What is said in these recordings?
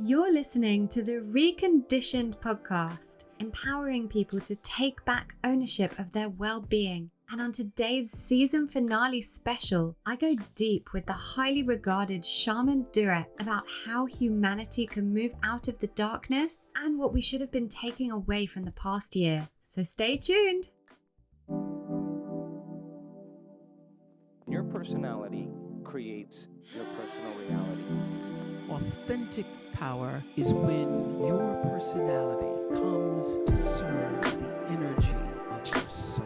You're listening to the Reconditioned podcast, empowering people to take back ownership of their well-being. And on today's season finale special, I go deep with the highly regarded Shaman Durek about how humanity can move out of the darkness and what we should have been taking away from the past year. So stay tuned. Your personality creates your personal reality. Authentic power is when your personality comes to serve the energy of your soul.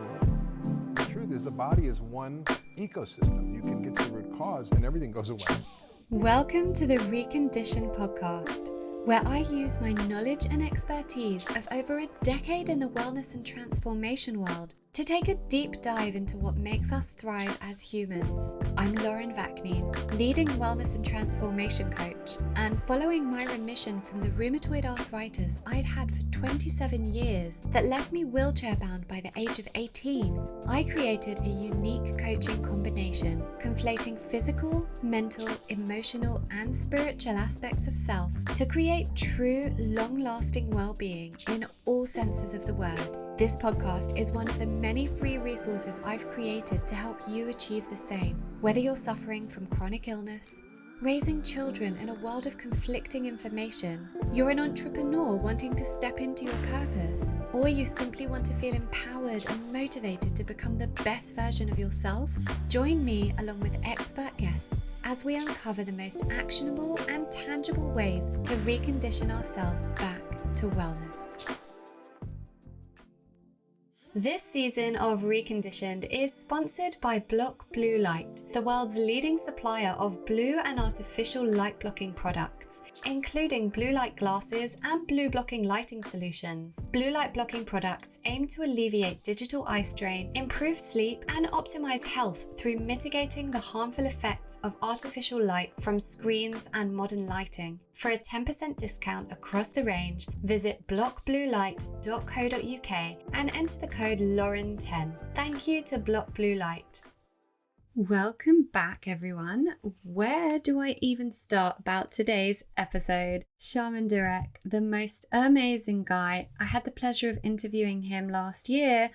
The truth is the body is one ecosystem. You can get to the root cause and everything goes away. Welcome to the Reconditioned podcast, where I use my knowledge and expertise of over a decade in the wellness and transformation world to take a deep dive into what makes us thrive as humans. I'm Vaknine, leading wellness and transformation coach, and following my remission from the rheumatoid arthritis I'd had for 27 years that left me wheelchair bound by the age of 18, I created a unique coaching combination, conflating physical, mental, emotional, and spiritual aspects of self to create true, long-lasting well-being in all senses of the word. This podcast is one of the many free resources I've created to help you achieve the same. Whether you're suffering from chronic illness, raising children in a world of conflicting information, you're an entrepreneur wanting to step into your purpose, or you simply want to feel empowered and motivated to become the best version of yourself, join me along with expert guests as we uncover the most actionable and tangible ways to recondition ourselves back to wellness. This season of Reconditioned is sponsored by Block Blue Light, the world's leading supplier of blue and artificial light blocking products, including blue light glasses and blue blocking lighting solutions. Blue light blocking products aim to alleviate digital eye strain, improve sleep, and optimize health through mitigating the harmful effects of artificial light from screens and modern lighting. For a 10% discount across the range, visit blockbluelight.co.uk and enter the code Lauren10. Thank you to Block Blue Light. Welcome back, everyone. Where do I even start about today's episode? Shaman Durek, the most amazing guy. I had the pleasure of interviewing him last year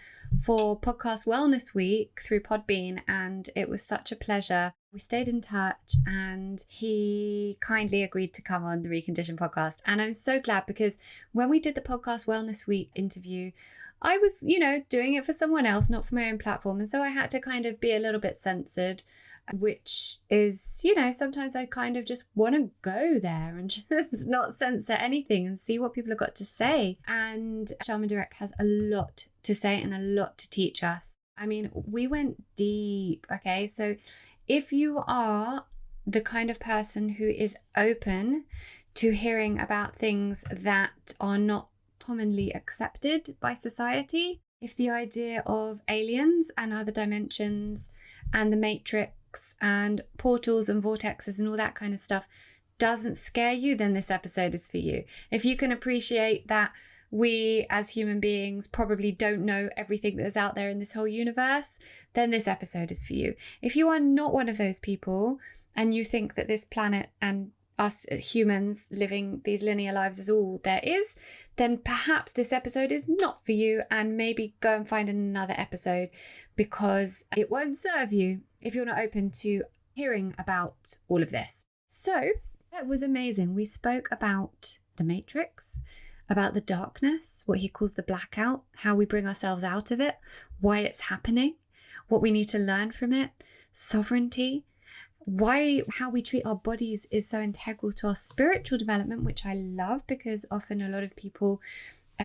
for Podcast Wellness Week through Podbean, and it was such a pleasure. We stayed in touch and he kindly agreed to come on the Reconditioned podcast. And I'm so glad because when we did the Podcast Wellness Week interview, I was, doing it for someone else, not for my own platform. And so I had to kind of be a little bit censored, which is, sometimes I kind of just want to go there and just not censor anything and see what people have got to say. And Shaman Durek has a lot to say and a lot to teach us. I mean, we went deep, okay? So if you are the kind of person who is open to hearing about things that are not commonly accepted by society, if the idea of aliens and other dimensions and the Matrix and portals and vortexes and all that kind of stuff doesn't scare you, then this episode is for you. If you can appreciate that we as human beings probably don't know everything that's out there in this whole universe, then this episode is for you. If you are not one of those people and you think that this planet and us humans living these linear lives is all there is, then perhaps this episode is not for you, and maybe go and find another episode because it won't serve you if you're not open to hearing about all of this. So it was amazing. We spoke about the Matrix, about the darkness, what he calls the blackout, how we bring ourselves out of it, why it's happening, what we need to learn from it, sovereignty, how we treat our bodies is so integral to our spiritual development, which I love because often a lot of people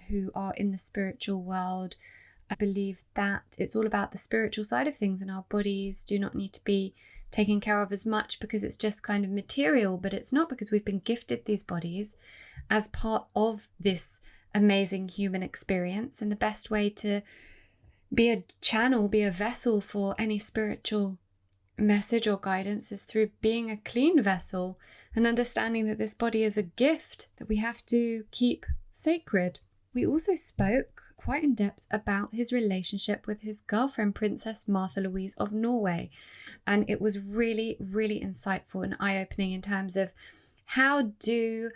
who are in the spiritual world believe that it's all about the spiritual side of things and our bodies do not need to be taken care of as much because it's just kind of material, but it's not, because we've been gifted these bodies as part of this amazing human experience, and the best way to be a channel, be a vessel for any spiritual message or guidance is through being a clean vessel and understanding that this body is a gift that we have to keep sacred. We also spoke quite in depth about his relationship with his girlfriend, Princess Martha Louise of Norway. And it was really, really insightful and eye-opening in terms of how do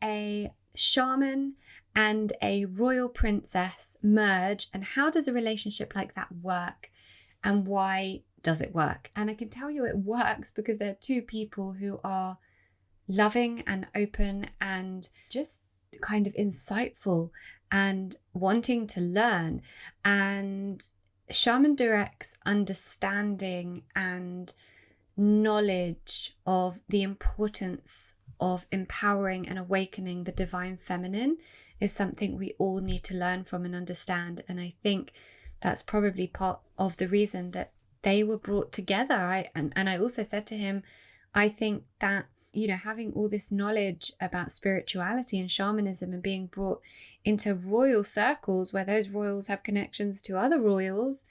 a shaman and a royal princess merge, and how does a relationship like that work, and why does it work? And I can tell you it works because they're two people who are loving and open and just kind of insightful and wanting to learn. And Shaman Durek's understanding and knowledge of the importance of empowering and awakening the divine feminine is something we all need to learn from and understand. And I think that's probably part of the reason that they were brought together. I also said to him, I think that, you know, having all this knowledge about spirituality and shamanism and being brought into royal circles where those royals have connections to other royals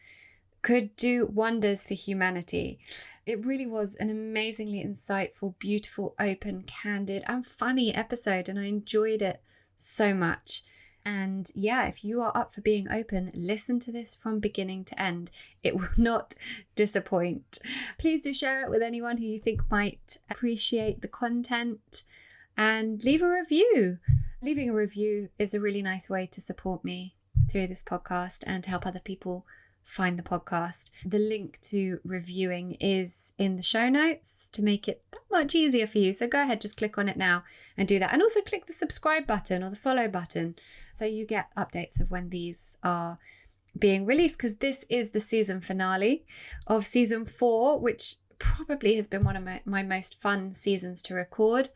could do wonders for humanity. It really was an amazingly insightful, beautiful, open, candid, and funny episode, and I enjoyed it so much. And yeah, if you are up for being open, listen to this from beginning to end. It will not disappoint. Please do share it with anyone who you think might appreciate the content, and leave a review. Leaving a review is a really nice way to support me through this podcast and to help other people find the podcast. The link to reviewing is in the show notes to make it that much easier for you. So go ahead, just click on it now and do that. And also click the subscribe button or the follow button so you get updates of when these are being released, because this is the season finale of season 4, which probably has been one of my most fun seasons to record.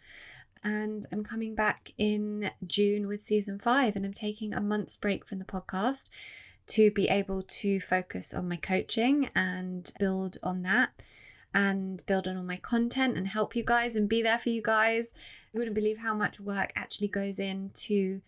And I'm coming back in June with season 5, and I'm taking a month's break from the podcast to be able to focus on my coaching and build on that and build on all my content and help you guys and be there for you guys. You wouldn't believe how much work actually goes into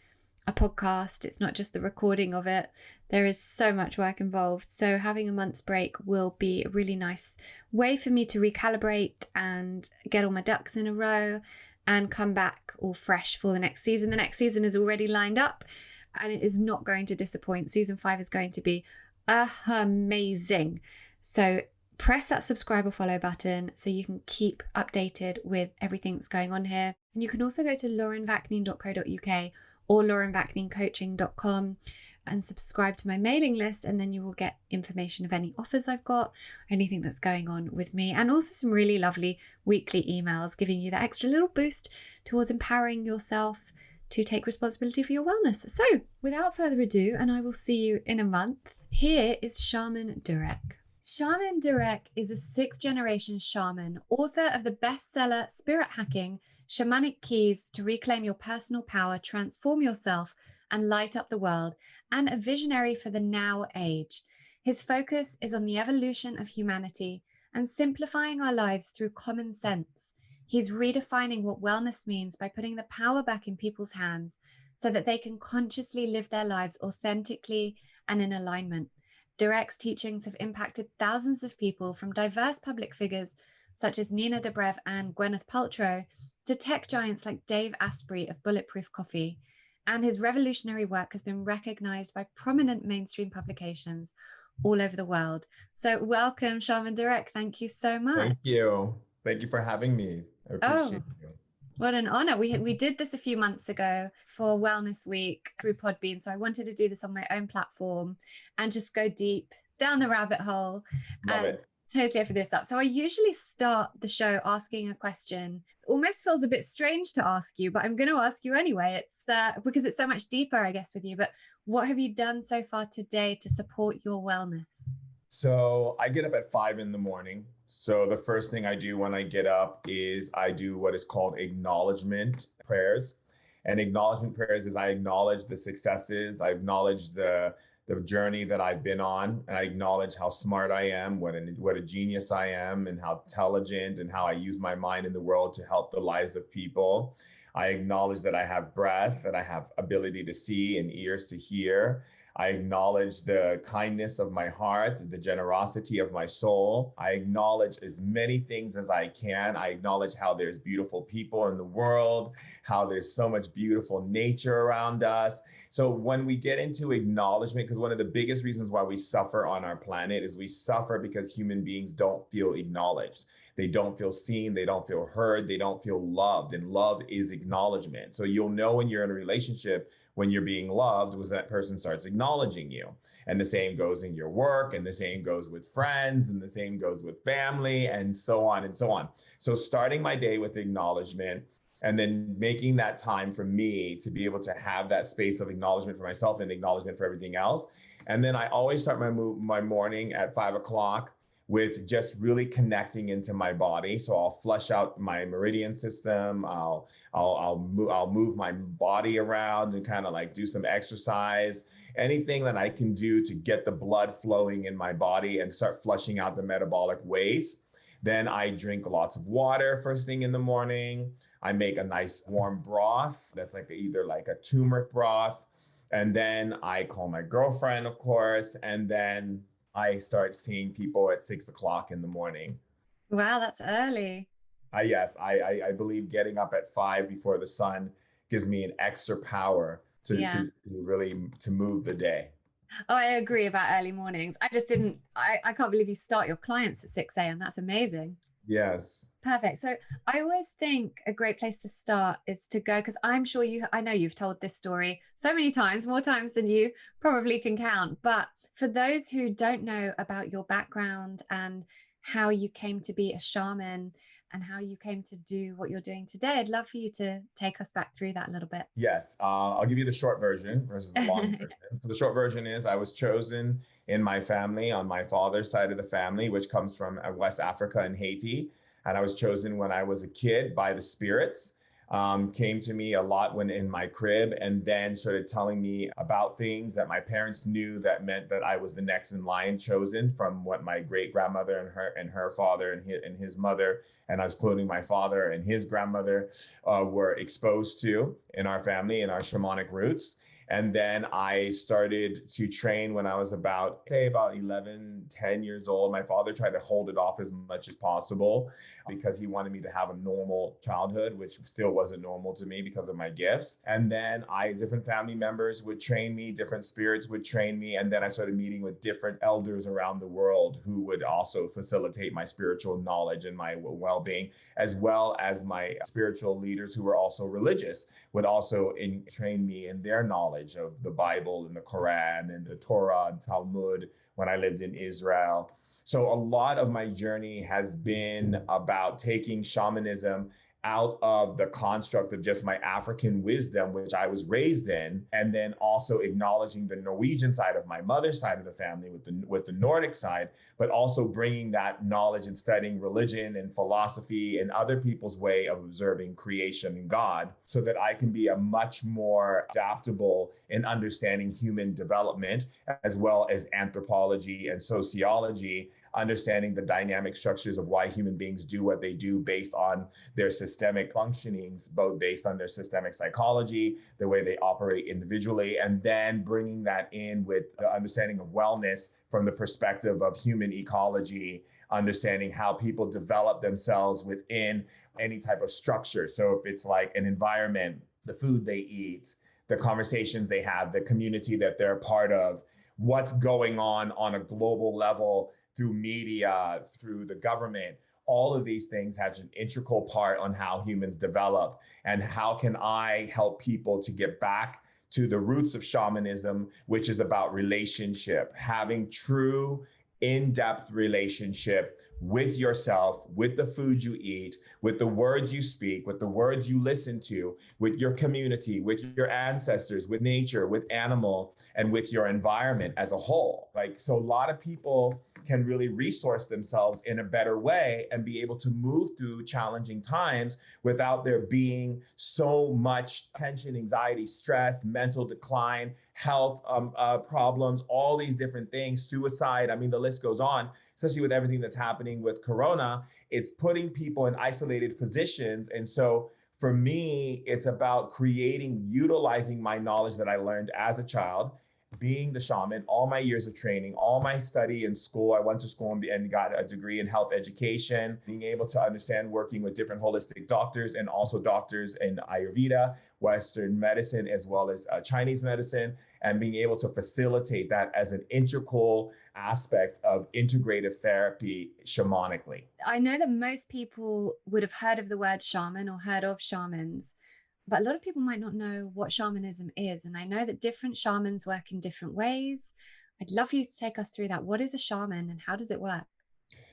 a podcast. It's not just the recording of it. There is so much work involved. So having a month's break will be a really nice way for me to recalibrate and get all my ducks in a row and come back all fresh for the next season. The next season is already lined up, and it is not going to disappoint. Season 5 is going to be amazing. So press that subscribe or follow button so you can keep updated with everything that's going on here. And you can also go to laurenvaknine.co.uk or laurenvakninecoaching.com and subscribe to my mailing list, and then you will get information of any offers I've got, anything that's going on with me, and also some really lovely weekly emails giving you that extra little boost towards empowering yourself to take responsibility for your wellness. So without further ado, and I will see you in a month, here is Shaman Durek. Shaman Durek is a 6th generation shaman, author of the bestseller Spirit Hacking, Shamanic Keys to Reclaim Your Personal Power, Transform Yourself, and Light Up the World, and a visionary for the now age. His focus is on the evolution of humanity and simplifying our lives through common sense. He's redefining what wellness means by putting the power back in people's hands so that they can consciously live their lives authentically and in alignment. Durek's teachings have impacted thousands of people, from diverse public figures such as Nina Dobrev and Gwyneth Paltrow to tech giants like Dave Asprey of Bulletproof Coffee. And his revolutionary work has been recognized by prominent mainstream publications all over the world. So welcome, Shaman Durek. Thank you so much. Thank you. Thank you for having me. I appreciate you. What an honor. We did this a few months ago for Wellness Week through Podbean. So I wanted to do this on my own platform and just go deep down the rabbit hole. Love it. Totally for this up. So I usually start the show asking a question. Almost feels a bit strange to ask you, but I'm going to ask you anyway. It's because it's so much deeper, I guess, with you. But what have you done so far today to support your wellness? So I get up at 5 in the morning. So the first thing I do when I get up is I do what is called acknowledgement prayers. And acknowledgement prayers is I acknowledge the successes. I acknowledge the journey that I've been on. And I acknowledge how smart I am, what a genius I am, and how intelligent and how I use my mind in the world to help the lives of people. I acknowledge that I have breath, that I have ability to see and ears to hear. I acknowledge the kindness of my heart, the generosity of my soul. I acknowledge as many things as I can. I acknowledge how there's beautiful people in the world, how there's so much beautiful nature around us. So when we get into acknowledgement, because one of the biggest reasons why we suffer on our planet is we suffer because human beings don't feel acknowledged. They don't feel seen. They don't feel heard. They don't feel loved. And love is acknowledgement. So you'll know when you're in a relationship, when you're being loved, was that person starts acknowledging you. And the same goes in your work, and the same goes with friends, and the same goes with family, and so on and so on. So starting my day with acknowledgement, and then making that time for me to be able to have that space of acknowledgement for myself and acknowledgement for everything else. And then I always start my morning at 5 o'clock with just really connecting into my body. So I'll flush out my meridian system. I'll move my body around and kind of like do some exercise. Anything that I can do to get the blood flowing in my body and start flushing out the metabolic waste. Then I drink lots of water first thing in the morning. I make a nice warm broth that's like either like a turmeric broth. And then I call my girlfriend, of course. And then I start seeing people at 6 o'clock in the morning. Wow, that's early. Yes, I believe getting up at 5 before the sun gives me an extra power to really to move the day. Oh, I agree about early mornings. I just didn't, I can't believe you start your clients at 6 a.m. That's amazing. Yes. Perfect. So I always think a great place to start is to go, because I'm sure I know you've told this story so many times, more times than you probably can count. But for those who don't know about your background and how you came to be a shaman and how you came to do what you're doing today, I'd love for you to take us back through that a little bit. Yes. I'll give you the short version versus the long version. So the short version is I was chosen in my family on my father's side of the family, which comes from West Africa and Haiti. And I was chosen when I was a kid by the spirits. Came to me a lot when in my crib, and then started telling me about things that my parents knew that meant that I was the next in line chosen from what my great grandmother and her father and his mother, and I was quoting my father and his grandmother were exposed to in our family, in our shamanic roots. And then I started to train when I was about 11, 10 years old. My father tried to hold it off as much as possible because he wanted me to have a normal childhood, which still wasn't normal to me because of my gifts. And then different family members would train me, different spirits would train me. And then I started meeting with different elders around the world who would also facilitate my spiritual knowledge and my well-being, as well as my spiritual leaders who were also religious would also train me in their knowledge of the Bible and the Quran and the Torah and Talmud when I lived in Israel. So a lot of my journey has been about taking shamanism out of the construct of just my African wisdom, which I was raised in, and then also acknowledging the Norwegian side of my mother's side of the family with the Nordic side, but also bringing that knowledge and studying religion and philosophy and other people's way of observing creation and God, so that I can be a much more adaptable in understanding human development, as well as anthropology and sociology, understanding the dynamic structures of why human beings do what they do based on their systemic functionings, both based on their systemic psychology, the way they operate individually, and then bringing that in with the understanding of wellness from the perspective of human ecology, understanding how people develop themselves within any type of structure. So if it's like an environment, the food they eat, the conversations they have, the community that they're a part of, what's going on a global level through media, through the government, all of these things have an integral part on how humans develop. And how can I help people to get back to the roots of shamanism, which is about relationship, having true in-depth relationship with yourself, with the food you eat, with the words you speak, with the words you listen to, with your community, with your ancestors, with nature, with animal, and with your environment as a whole. So a lot of people can really resource themselves in a better way and be able to move through challenging times without there being so much tension, anxiety, stress, mental decline, health problems, all these different things, suicide. I mean, the list goes on, especially with everything that's happening with Corona. It's putting people in isolated positions. And so for me, it's about utilizing my knowledge that I learned as a child, being the shaman, all my years of training, all my study in school. I went to school and got a degree in health education, being able to understand working with different holistic doctors and also doctors in Ayurveda, Western medicine, as well as Chinese medicine, and being able to facilitate that as an integral aspect of integrative therapy shamanically. I know that most people would have heard of the word shaman or heard of shamans, but a lot of people might not know what shamanism is. And I know that different shamans work in different ways. I'd love for you to take us through that. What is a shaman and how does it work?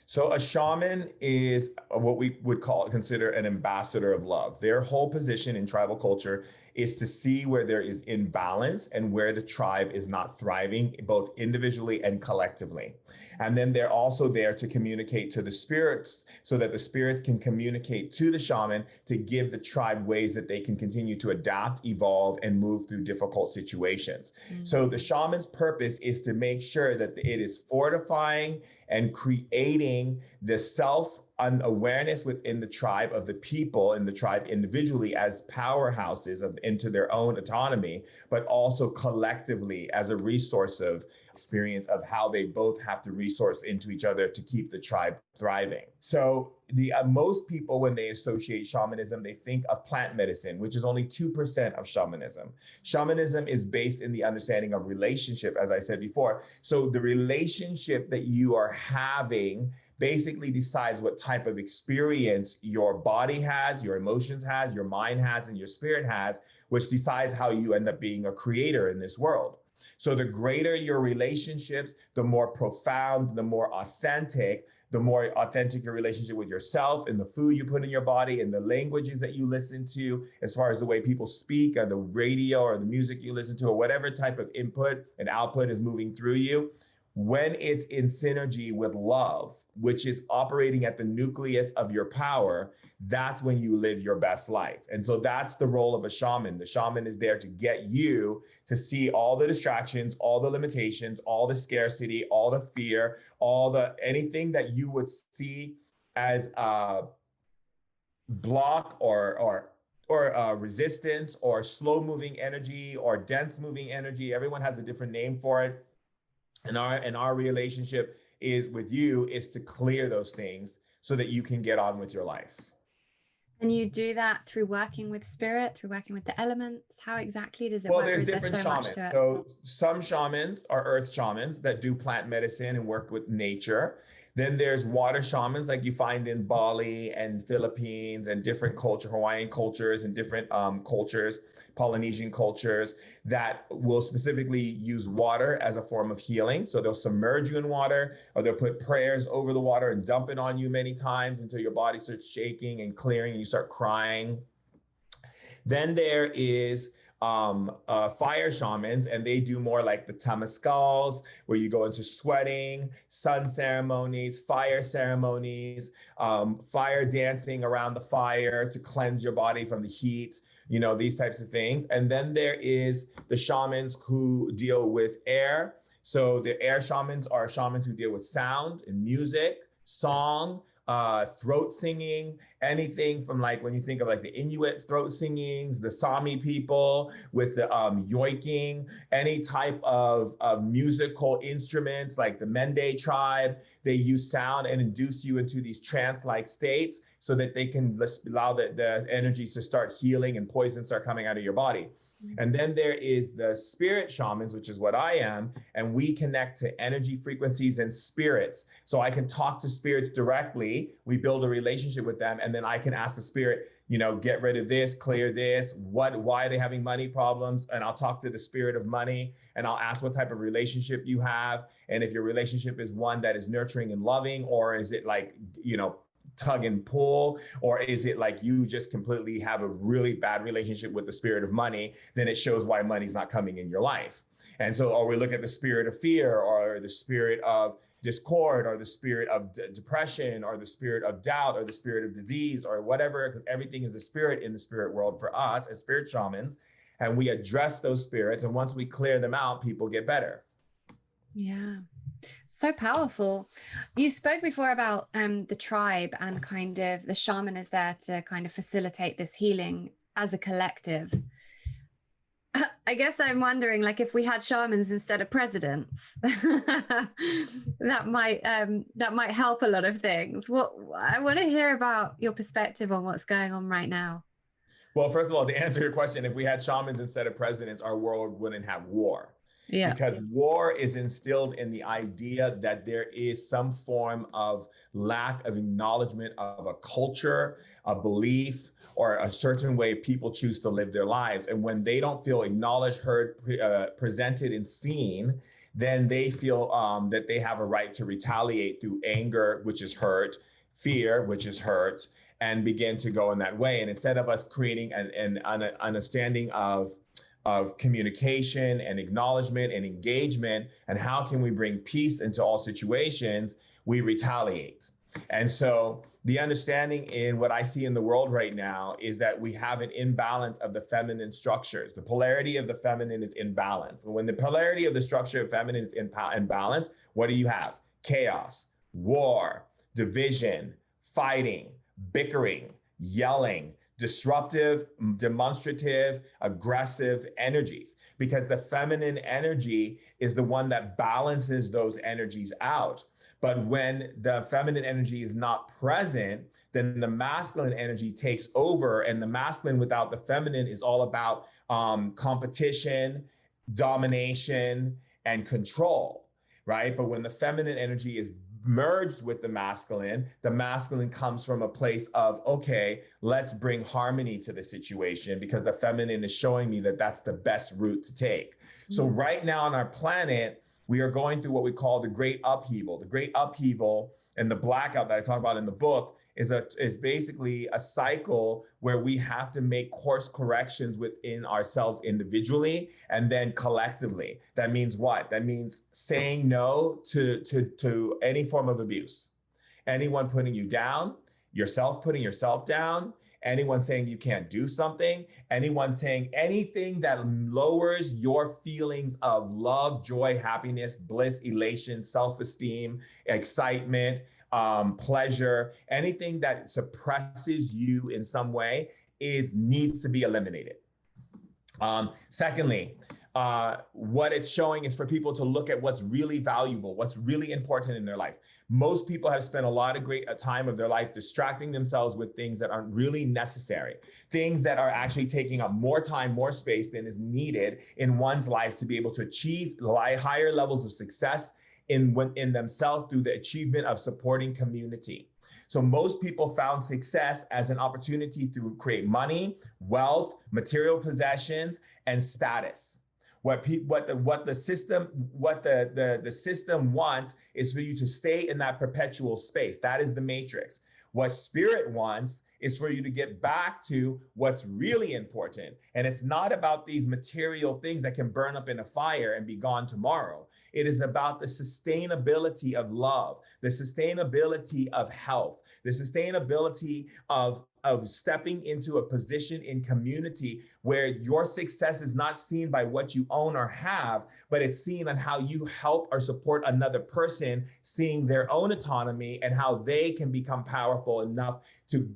So a shaman is what we would consider an ambassador of love. Their whole position in tribal culture is to see where there is imbalance and where the tribe is not thriving, both individually and collectively. And then they're also there to communicate to the spirits so that the spirits can communicate to the shaman to give the tribe ways that they can continue to adapt, evolve, and move through difficult situations. So the shaman's purpose is to make sure that it is fortifying and creating the self-awareness within the tribe of the people in the tribe individually as powerhouses into their own autonomy, but also collectively as a resource of experience of how they both have to resource into each other to keep the tribe thriving. So the most people, when they associate shamanism, they think of plant medicine, which is only 2% of shamanism. Shamanism is based in the understanding of relationship, as I said before. So the relationship that you are having basically decides what type of experience your body has, your emotions has, your mind has, and your spirit has, which decides how you end up being a creator in this world. So the greater your relationships, the more profound, the more authentic your relationship with yourself and the food you put in your body and the languages that you listen to, as far as the way people speak or the radio or the music you listen to or whatever type of input and output is moving through you. When it's in synergy with love, which is operating at the nucleus of your power, that's when you live your best life. And so that's the role of a shaman. The shaman is there to get you to see all the distractions, all the limitations, all the scarcity, all the fear, anything that you would see as a block or resistance or slow moving energy or dense moving energy. Everyone has a different name for it. And our relationship is with you is to clear those things so that you can get on with your life. And you do that through working with spirit, through working with the elements. How exactly does it Well, work? there's Or is there different so shamans. much to it? So some shamans are earth shamans that do plant medicine and work with nature. Then there's water shamans like you find in Bali and Philippines and different Hawaiian cultures and different cultures, Polynesian cultures that will specifically use water as a form of healing. So they'll submerge you in water or they'll put prayers over the water and dump it on you many times until your body starts shaking and clearing and you start crying. Then there is fire shamans, and they do more like the temazcals, where you go into sweating, sun ceremonies, fire ceremonies, fire dancing around the fire to cleanse your body from the heat, these types of things. And then there is the shamans who deal with air. So the air shamans are shamans who deal with sound and music, song, throat singing, anything from like when you think of like the Inuit throat singings, the Sami people with the yoiking, any type of musical instruments like the Mende tribe, they use sound and induce you into these trance-like states so that they can allow the energies to start healing and poison start coming out of your body. And then there is the spirit shamans, which is what I am, and we connect to energy frequencies and spirits. So I can talk to spirits directly. We build a relationship with them, and then I can ask the spirit, get rid of this, clear this, why are they having money problems? And I'll talk to the spirit of money, and I'll ask what type of relationship you have. And if your relationship is one that is nurturing and loving, or is it like, tug and pull, or is it like you just completely have a really bad relationship with the spirit of money, then it shows why money's not coming in your life. And so, or we look at the spirit of fear, or the spirit of discord, or the spirit of depression, or the spirit of doubt, or the spirit of disease, or whatever, because everything is a spirit in the spirit world for us as spirit shamans. And we address those spirits, and once we clear them out, people get better. Yeah. So powerful. You spoke before about the tribe and kind of the shaman is there to kind of facilitate this healing as a collective. I guess I'm wondering, like, if we had shamans instead of presidents, that might help a lot of things. What I want to hear about your perspective on what's going on right now. Well, first of all, to answer your question, if we had shamans instead of presidents, our world wouldn't have war. Yeah. Because war is instilled in the idea that there is some form of lack of acknowledgement of a culture, a belief, or a certain way people choose to live their lives. And when they don't feel acknowledged, heard, presented, and seen, then they feel that they have a right to retaliate through anger, which is hurt, fear, which is hurt, and begin to go in that way. And instead of us creating an understanding of communication and acknowledgement and engagement, and how can we bring peace into all situations, we retaliate. And so the understanding in what I see in the world right now is that we have an imbalance of the feminine structures. The polarity of the feminine is in balance. And when the polarity of the structure of feminine is in balance, what do you have? Chaos, war, division, fighting, bickering, yelling, disruptive, demonstrative, aggressive energies, because the feminine energy is the one that balances those energies out. But when the feminine energy is not present, then the masculine energy takes over, and the masculine without the feminine is all about competition, domination, and control, right? But when the feminine energy is merged with the masculine comes from a place of, okay, let's bring harmony to the situation, because the feminine is showing me that that's the best route to take. So right now on our planet, we are going through what we call the great upheaval. The great upheaval and the blackout that I talk about in the book is basically a cycle where we have to make course corrections within ourselves individually and then collectively. That means what? That means saying no to any form of abuse. Anyone putting you down, yourself putting yourself down, anyone saying you can't do something, anyone saying anything that lowers your feelings of love, joy, happiness, bliss, elation, self-esteem, excitement, pleasure, anything that suppresses you in some way needs to be eliminated. Secondly, what it's showing is for people to look at what's really valuable, what's really important in their life. Most people have spent a lot of great time of their life distracting themselves with things that aren't really necessary, things that are actually taking up more time, more space than is needed in one's life to be able to achieve higher levels of success in themselves through the achievement of supporting community. So most people found success as an opportunity to create money, wealth, material possessions, and status. What the system wants is for you to stay in that perpetual space. That is the matrix. What spirit wants is for you to get back to what's really important. And it's not about these material things that can burn up in a fire and be gone tomorrow. It is about the sustainability of love, the sustainability of health, the sustainability of stepping into a position in community where your success is not seen by what you own or have, but it's seen on how you help or support another person, seeing their own autonomy and how they can become powerful enough to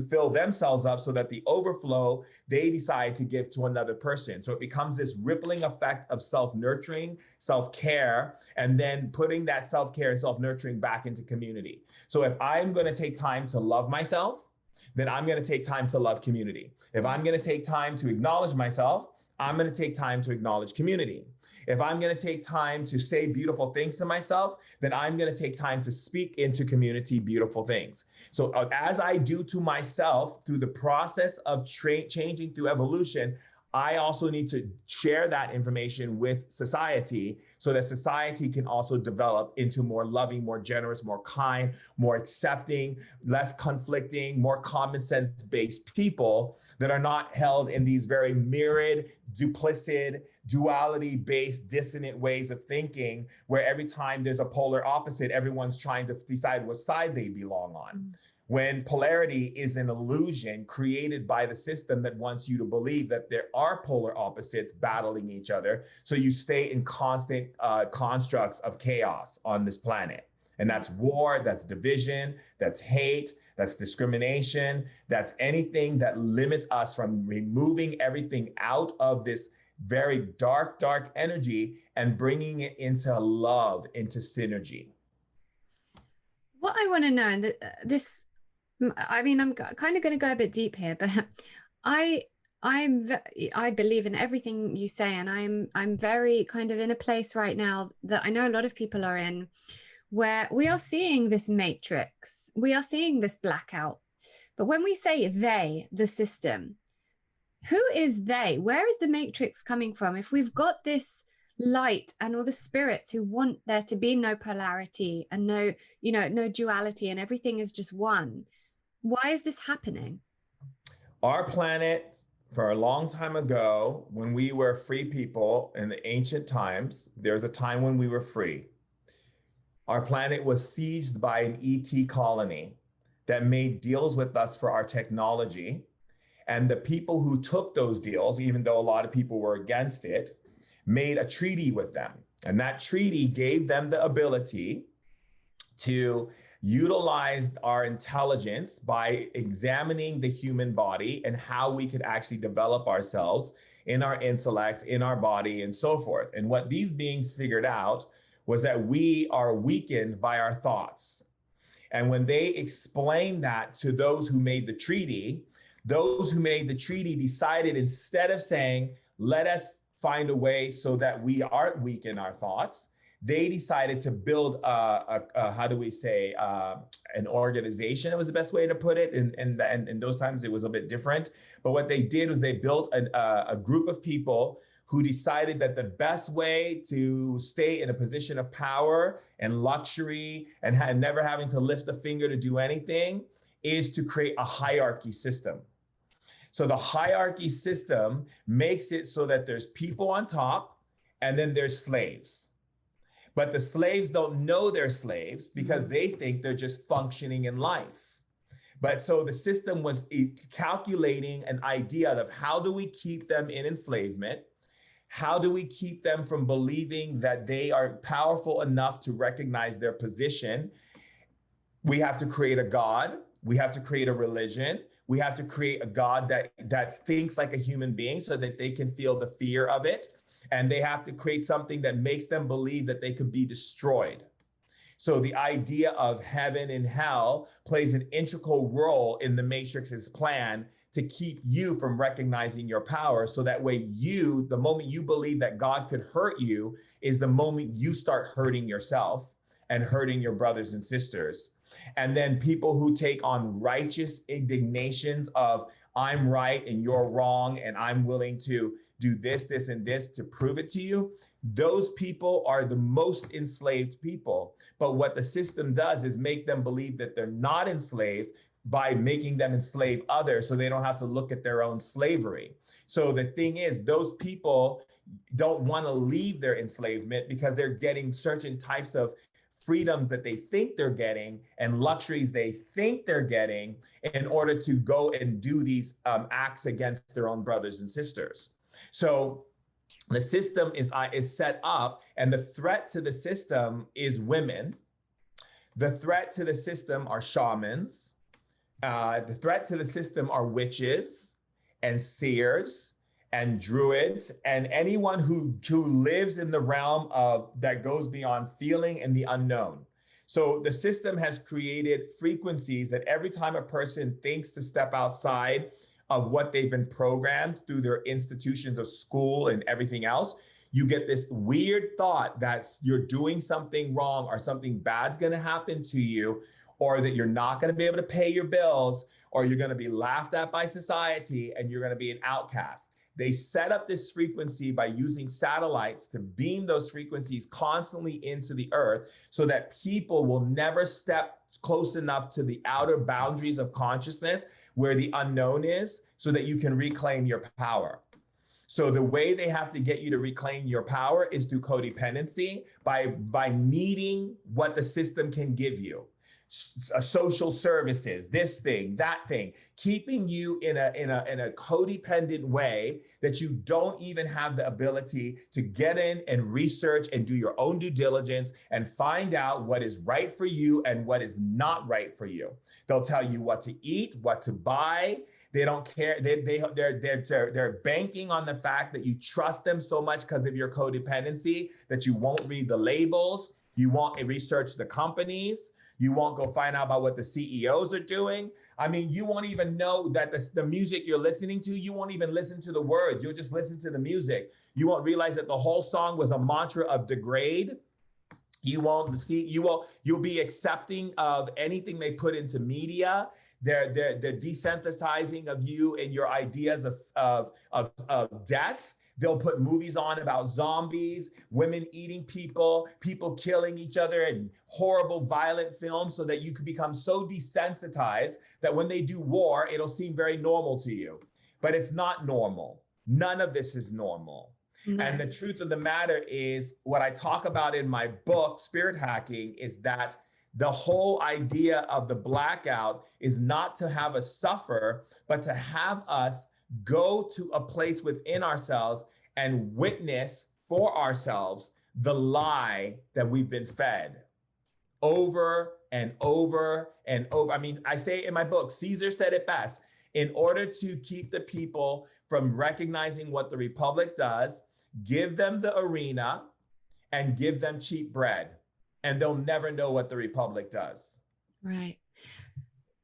fill themselves up so that the overflow they decide to give to another person. So it becomes this rippling effect of self-nurturing, self-care, and then putting that self-care and self-nurturing back into community. So if I'm going to take time to love myself, then I'm going to take time to love community. If I'm going to take time to acknowledge myself, I'm going to take time to acknowledge community. If I'm going to take time to say beautiful things to myself, then I'm going to take time to speak into community beautiful things. So as I do to myself through the process of changing through evolution, I also need to share that information with society so that society can also develop into more loving, more generous, more kind, more accepting, less conflicting, more common sense based people that are not held in these very mirrored, duplicit, duality based, dissonant ways of thinking, where every time there's a polar opposite, everyone's trying to decide what side they belong on. When polarity is an illusion created by the system that wants you to believe that there are polar opposites battling each other. So you stay in constant constructs of chaos on this planet. And that's war, that's division, that's hate, that's discrimination, that's anything that limits us from removing everything out of this very dark, dark energy and bringing it into love, into synergy. What I want to know, and this, I mean, I'm kind of going to go a bit deep here, but I I believe in everything you say, and I'm very kind of in a place right now that I know a lot of people are in, where we are seeing this matrix, we are seeing this blackout. But when we say they, the system, who is they? Where is the matrix coming from? If we've got this light and all the spirits who want there to be no polarity and no, no duality, and everything is just one, why is this happening? Our planet, for a long time ago, when we were free people in the ancient times, there was a time when we were free. Our planet was sieged by an ET colony that made deals with us for our technology. And the people who took those deals, even though a lot of people were against it, made a treaty with them. And that treaty gave them the ability to utilize our intelligence by examining the human body and how we could actually develop ourselves in our intellect, in our body, and so forth. And what these beings figured out was that we are weakened by our thoughts. And when they explained that to those who made the treaty, those who made the treaty decided, instead of saying, let us find a way so that we aren't weak in our thoughts, they decided to build how do we say, an organization. It was the best way to put it. And those times it was a bit different. But what they did was they built a group of people who decided that the best way to stay in a position of power and luxury and never having to lift a finger to do anything is to create a hierarchy system. So the hierarchy system makes it so that there's people on top and then there's slaves. But the slaves don't know they're slaves because they think they're just functioning in life. But so the system was calculating an idea of how do we keep them in enslavement? How do we keep them from believing that they are powerful enough to recognize their position? We have to create a God. We have to create a religion. We have to create a God that thinks like a human being so that they can feel the fear of it. And they have to create something that makes them believe that they could be destroyed. So the idea of heaven and hell plays an integral role in the Matrix's plan to keep you from recognizing your power. So that way the moment you believe that God could hurt you is the moment you start hurting yourself and hurting your brothers and sisters. And then people who take on righteous indignations of I'm right and you're wrong, and I'm willing to do this, this, and this to prove it to you, those people are the most enslaved people. But what the system does is make them believe that they're not enslaved by making them enslave others so they don't have to look at their own slavery. So the thing is, those people don't want to leave their enslavement because they're getting certain types of freedoms that they think they're getting and luxuries they think they're getting in order to go and do these acts against their own brothers and sisters. So the system is set up, and the threat to the system is women. The threat to the system are shamans. The threat to the system are witches and seers and druids and anyone who lives in the realm of that goes beyond feeling and the unknown. So the system has created frequencies that every time a person thinks to step outside of what they've been programmed through their institutions of school and everything else, you get this weird thought that you're doing something wrong or something bad's going to happen to you, or that you're not going to be able to pay your bills, or you're going to be laughed at by society and you're going to be an outcast. They set up this frequency by using satellites to beam those frequencies constantly into the earth so that people will never step close enough to the outer boundaries of consciousness where the unknown is, so that you can reclaim your power. So the way they have to get you to reclaim your power is through codependency, by needing what the system can give you. Social services, this thing, that thing, keeping you in a codependent way that you don't even have the ability to get in and research and do your own due diligence and find out what is right for you and what is not right for you. They'll tell you what to eat, what to buy. They don't care. They're banking on the fact that you trust them so much because of your codependency that you won't read the labels. You won't research the companies. You won't go find out about what the CEOs are doing. I mean, you won't even know that the music you're listening to, you won't even listen to the words. You'll just listen to the music. You won't realize that the whole song was a mantra of degrade. You'll be accepting of anything they put into media. They're desensitizing of you and your ideas of death. They'll put movies on about zombies, women eating people, people killing each other, and horrible, violent films so that you can become so desensitized that when they do war, it'll seem very normal to you. But it's not normal. None of this is normal. No. And the truth of the matter is, what I talk about in my book, Spirit Hacking, is that the whole idea of the blackout is not to have us suffer, but to have us go to a place within ourselves and witness for ourselves the lie that we've been fed over and over and over. I mean, I say in my book, Caesar said it best: in order to keep the people from recognizing what the Republic does, give them the arena and give them cheap bread, and they'll never know what the Republic does. Right.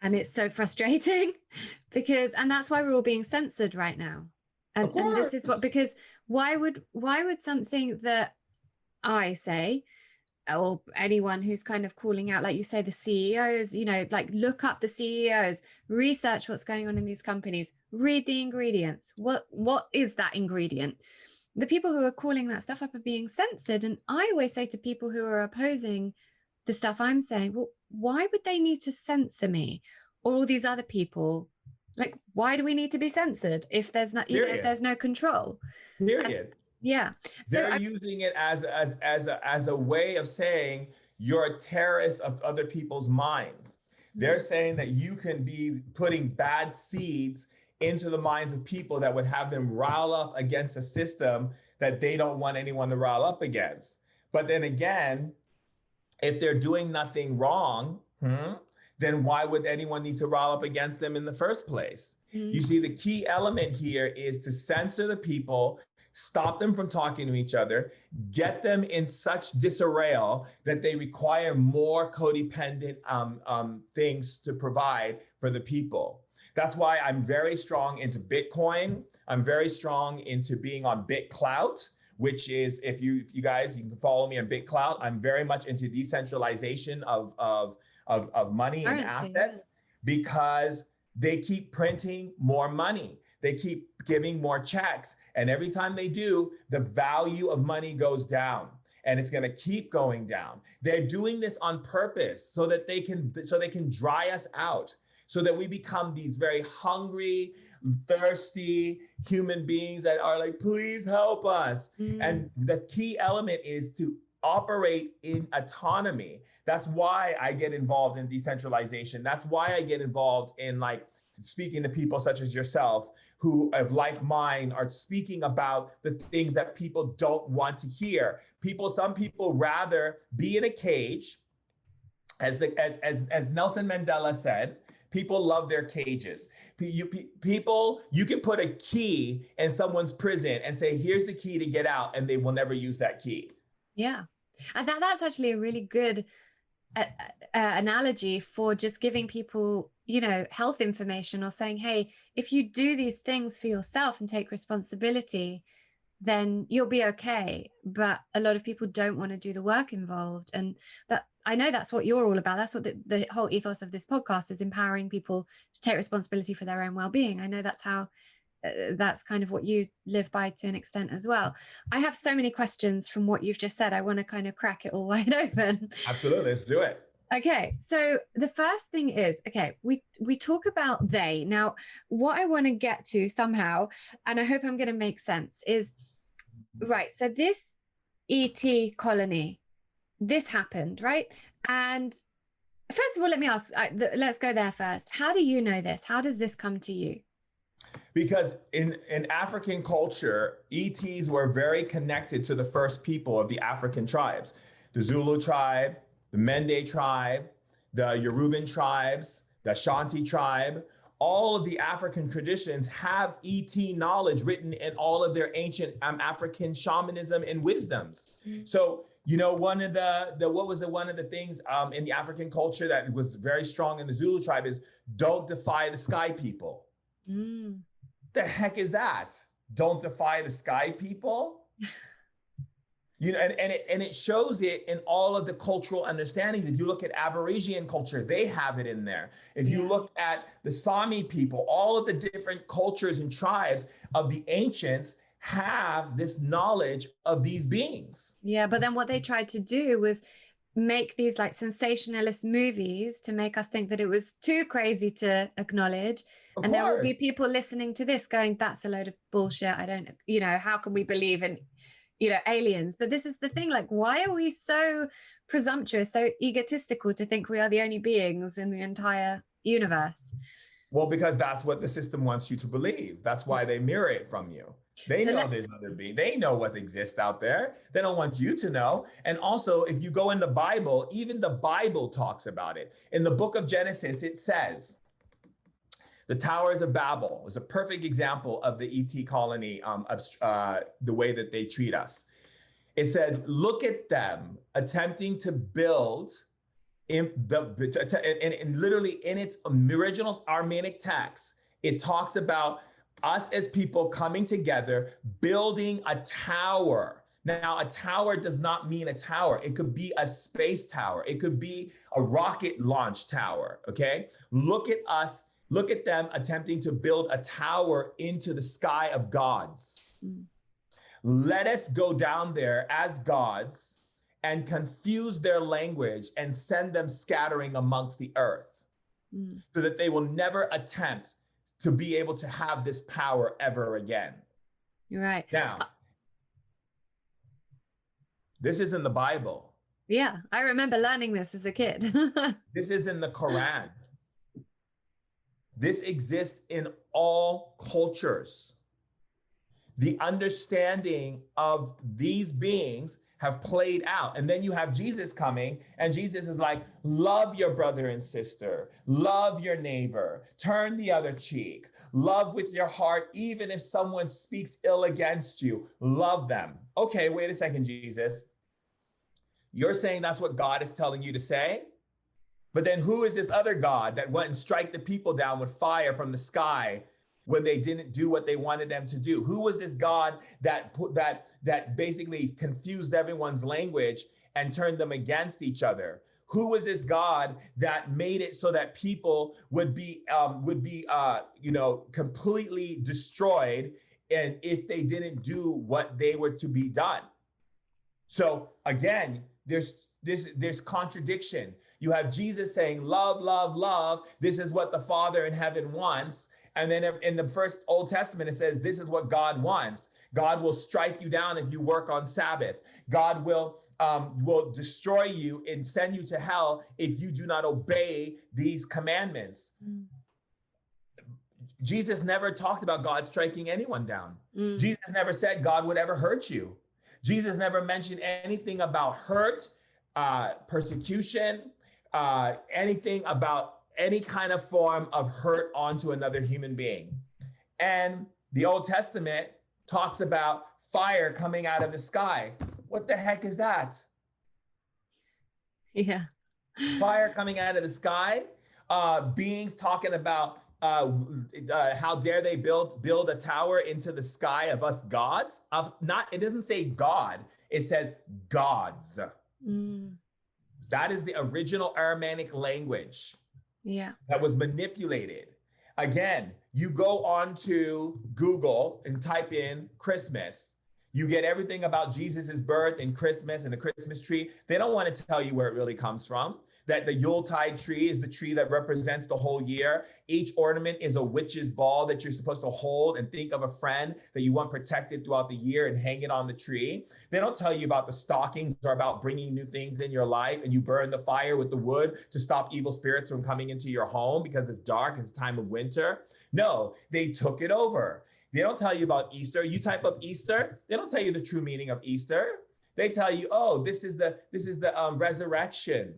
And it's so frustrating and that's why we're all being censored right now. And this is because why would something that I say, or anyone who's kind of calling out, like you say, the CEOs, like look up the CEOs, research what's going on in these companies, read the ingredients. What is that ingredient? The people who are calling that stuff up are being censored. And I always say to people who are opposing the stuff I'm saying, well, why would they need to censor me or all these other people? Like, why do we need to be censored if there's not, if there's no control? Period. Yeah. They're using it as a way of saying you're a terrorist of other people's minds. They're saying that you can be putting bad seeds into the minds of people that would have them rile up against a system that they don't want anyone to rile up against. But then again, if they're doing nothing wrong, then why would anyone need to rile up against them in the first place? You see, the key element here is to censor the people, stop them from talking to each other, get them in such disarray that they require more codependent things to provide for the people. That's why I'm very strong into Bitcoin. I'm very strong into being on BitClout, which is, if you guys, you can follow me on BitClout. I'm very much into decentralization of money and assets, because they keep printing more money. They keep giving more checks. And every time they do, the value of money goes down, and it's going to keep going down. They're doing this on purpose so that they can dry us out, so that we become these very hungry, thirsty human beings that are like, please help us. And the key element is to operate in autonomy. That's why I get involved in decentralization. That's why I get involved in like speaking to people such as yourself, who of like mind are speaking about the things that people don't want to hear. Some people rather be in a cage, as Nelson Mandela said. People love their cages. You can put a key in someone's prison and say, here's the key to get out, and they will never use that key. Yeah. And that's actually a really good analogy for just giving people, health information, or saying, hey, if you do these things for yourself and take responsibility, then you'll be okay. But a lot of people don't want to do the work involved. And that, I know that's what you're all about. That's what the whole ethos of this podcast is, empowering people to take responsibility for their own well-being. I know that's how, that's kind of what you live by to an extent as well. I have so many questions from what you've just said. I want to kind of crack it all wide open. Absolutely, let's do it. Okay, so the first thing is, we talk about they. Now, what I want to get to somehow, and I hope I'm going to make sense, is, right, so this ET colony, this happened, right? And first of all, let me ask, let's go there first. How do you know this? How does this come to you? Because in African culture, ETs were very connected to the first people of the African tribes, the Zulu tribe, the Mende tribe, the Yoruban tribes, the Ashanti tribe. all of the African traditions have ET knowledge written in all of their ancient African shamanism and wisdoms. So, you know, one of one of the things in the African culture that was very strong in the Zulu tribe is don't defy the sky people. The heck is that? Don't defy the sky people? You know, and it shows it in all of the cultural understandings. If you look at Aborigine culture, they have it in there. If you look at the Sami people, all of the different cultures and tribes of the ancients have this knowledge of these beings. Yeah, but then what they tried to do was make these like sensationalist movies to make us think that it was too crazy to acknowledge. And there will be people listening to this going, that's a load of bullshit. I don't, you know, how can we believe in, you know, aliens? But this is the thing, like, why are we so presumptuous, so egotistical to think we are the only beings in the entire universe? Well, because that's what the system wants you to believe. That's why they mirror it from you. They know there's other beings. They know what exists out there. They don't want you to know. And also, if you go in the Bible, even the Bible talks about it. In the book of Genesis, it says, the Towers of Babel is a perfect example of the ET colony, the way that they treat us. It said, look at them attempting to build and literally in its original Armenic text, it talks about us as people coming together, building a tower. Now, a tower does not mean a tower. It could be a space tower. It could be a rocket launch tower, okay? Look at us. Look at them attempting to build a tower into the sky of gods. Let us go down there as gods and confuse their language and send them scattering amongst the earth so that they will never attempt to be able to have this power ever again. You're right. Now, this is in the Bible. Yeah, I remember learning this as a kid. This is in the Quran. This exists in all cultures. The understanding of these beings have played out. And then you have Jesus coming, and Jesus is like, love your brother and sister, love your neighbor, turn the other cheek, love with your heart, even if someone speaks ill against you, love them. Okay, wait a second, Jesus. You're saying that's what God is telling you to say? But then who is this other God that went and strike the people down with fire from the sky when they didn't do what they wanted them to do? Who was this God that basically confused everyone's language and turned them against each other? Who was this God that made it so that people would be completely destroyed, and if they didn't do what they were to be done? So again, there's contradiction. You have Jesus saying, love, love, love. This is what the Father in heaven wants. And then in the first Old Testament, it says, this is what God wants. God will strike you down if you work on Sabbath. God will destroy you and send you to hell if you do not obey these commandments. Jesus never talked about God striking anyone down. Jesus never said God would ever hurt you. Jesus never mentioned anything about hurt, persecution, anything about any kind of form of hurt onto another human being. And the Old Testament talks about fire coming out of the sky. What the heck is that? Yeah. Fire coming out of the sky, beings talking about how dare they build a tower into the sky of us gods? It doesn't say God, it says gods. That is the original Aramaic language. Yeah. That was manipulated. Again, you go on to Google and type in Christmas. You get everything about Jesus's birth and Christmas and the Christmas tree. They don't want to tell you where it really comes from. That the Yuletide tree is the tree that represents the whole year. Each ornament is a witch's ball that you're supposed to hold and think of a friend that you want protected throughout the year and hang it on the tree. They don't tell you about the stockings or about bringing new things in your life, and you burn the fire with the wood to stop evil spirits from coming into your home because it's dark, it's time of winter. No, they took it over. They don't tell you about Easter. You type up Easter, they don't tell you the true meaning of Easter. They tell you, oh, this is the resurrection.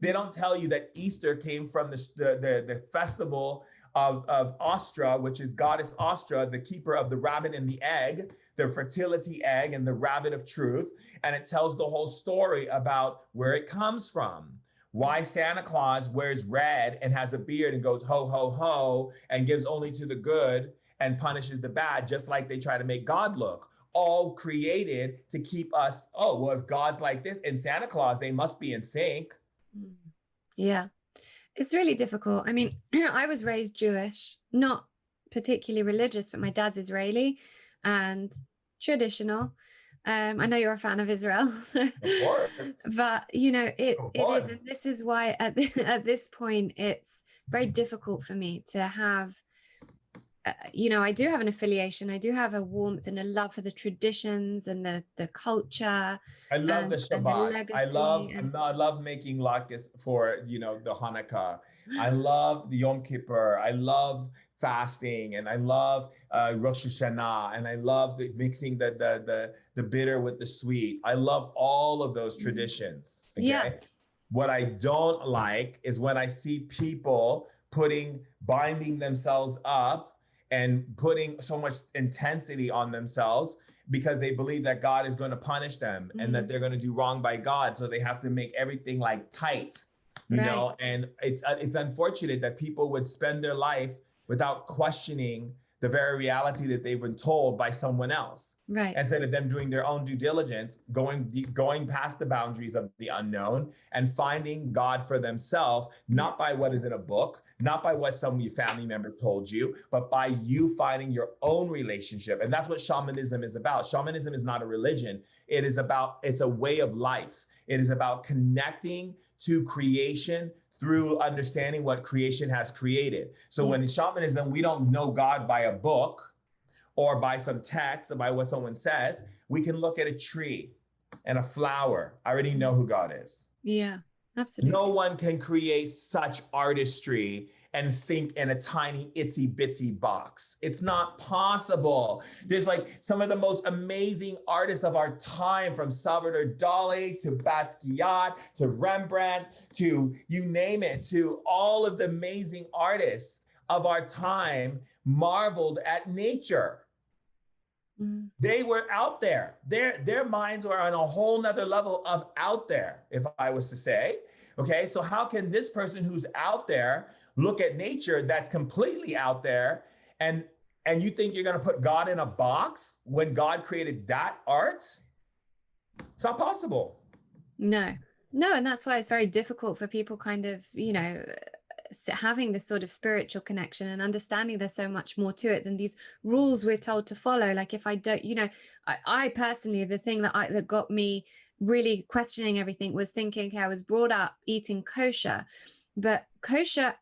They don't tell you that Easter came from the festival of Astra, which is goddess Astra, the keeper of the rabbit and the egg, the fertility egg and the rabbit of truth. And it tells the whole story about where it comes from. Why Santa Claus wears red and has a beard and goes ho, ho, ho, and gives only to the good and punishes the bad, just like they try to make God look. All created to keep us, oh, well, if God's like this and Santa Claus, they must be in sync. Yeah, it's really difficult. I mean, I was raised Jewish, not particularly religious, but my dad's Israeli and traditional. I know you're a fan of Israel, Of course. but it is, and this is why at this point it's very difficult for me to have. I do have an affiliation. I do have a warmth and a love for the traditions and the culture. I love the Shabbat. I love making latkes for the Hanukkah. I love the Yom Kippur. I love fasting, and I love Rosh Hashanah, and I love mixing the bitter with the sweet. I love all of those traditions. Okay? Yeah. What I don't like is when I see people binding themselves up and putting so much intensity on themselves because they believe that God is going to punish them and that they're going to do wrong by God. So they have to make everything like tight, you know, and it's unfortunate that people would spend their life without questioning the very reality that they've been told by someone else. Right. Instead of them doing their own due diligence, going past the boundaries of the unknown and finding God for themselves, not by what is in a book, not by what some family member told you, but by you finding your own relationship. And that's what shamanism is about. Shamanism is not a religion. It's a way of life. It is about connecting to creation through understanding what creation has created. So when in shamanism, we don't know God by a book or by some text or by what someone says. We can look at a tree and a flower. I already know who God is. Yeah, absolutely. No one can create such artistry and think in a tiny itsy bitsy box. It's not possible. There's like some of the most amazing artists of our time, from Salvador Dali to Basquiat to Rembrandt to you name it, to all of the amazing artists of our time marveled at nature. They were out there. Their minds were on a whole nother level of out there, if I was to say. Okay, so how can this person who's out there look at nature that's completely out there, and you think you're going to put God in a box when God created that art? It's not possible. No, and that's why it's very difficult for people kind of, having this sort of spiritual connection and understanding there's so much more to it than these rules we're told to follow. Like if I don't, I personally, the thing that got me really questioning everything was thinking, okay, I was brought up eating kosher, but kosher,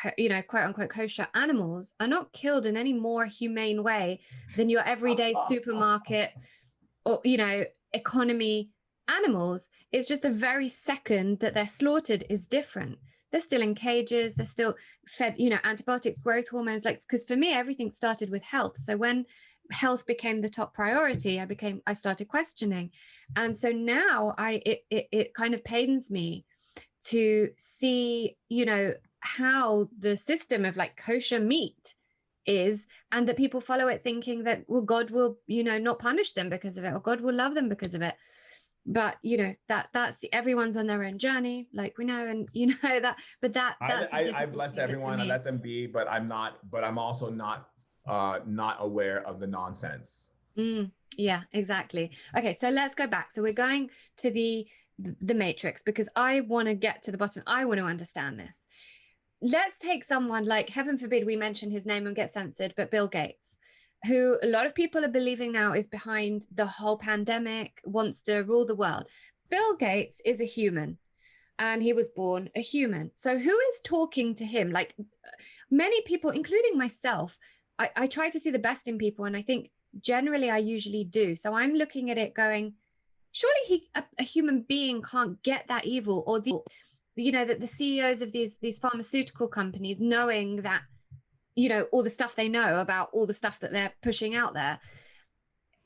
quote unquote kosher animals are not killed in any more humane way than your everyday supermarket or economy animals. It's just the very second that they're slaughtered is different. They're still in cages, they're still fed antibiotics, growth hormones, because for me everything started with health. So when health became the top priority, I started questioning. And so now it kind of pains me to see how the system of like kosher meat is, and that people follow it thinking that, well, God will not punish them because of it, or God will love them because of it. But that's everyone's on their own journey, like we know, and I bless everyone. I let them be, but I'm also not aware of the nonsense. Yeah, exactly. Okay, so let's go back. So we're going to the matrix because I want to get to the bottom. I want to understand this. Let's take someone like, heaven forbid we mention his name and get censored, but Bill Gates, who a lot of people are believing now is behind the whole pandemic, wants to rule the world. Bill Gates is a human and he was born a human. So who is talking to him? Like many people, including myself, I try to see the best in people. And I think generally I usually do. So I'm looking at it going, surely a human being can't get that evil, or that the CEOs of these pharmaceutical companies, knowing that, all the stuff they know about all the stuff that they're pushing out there,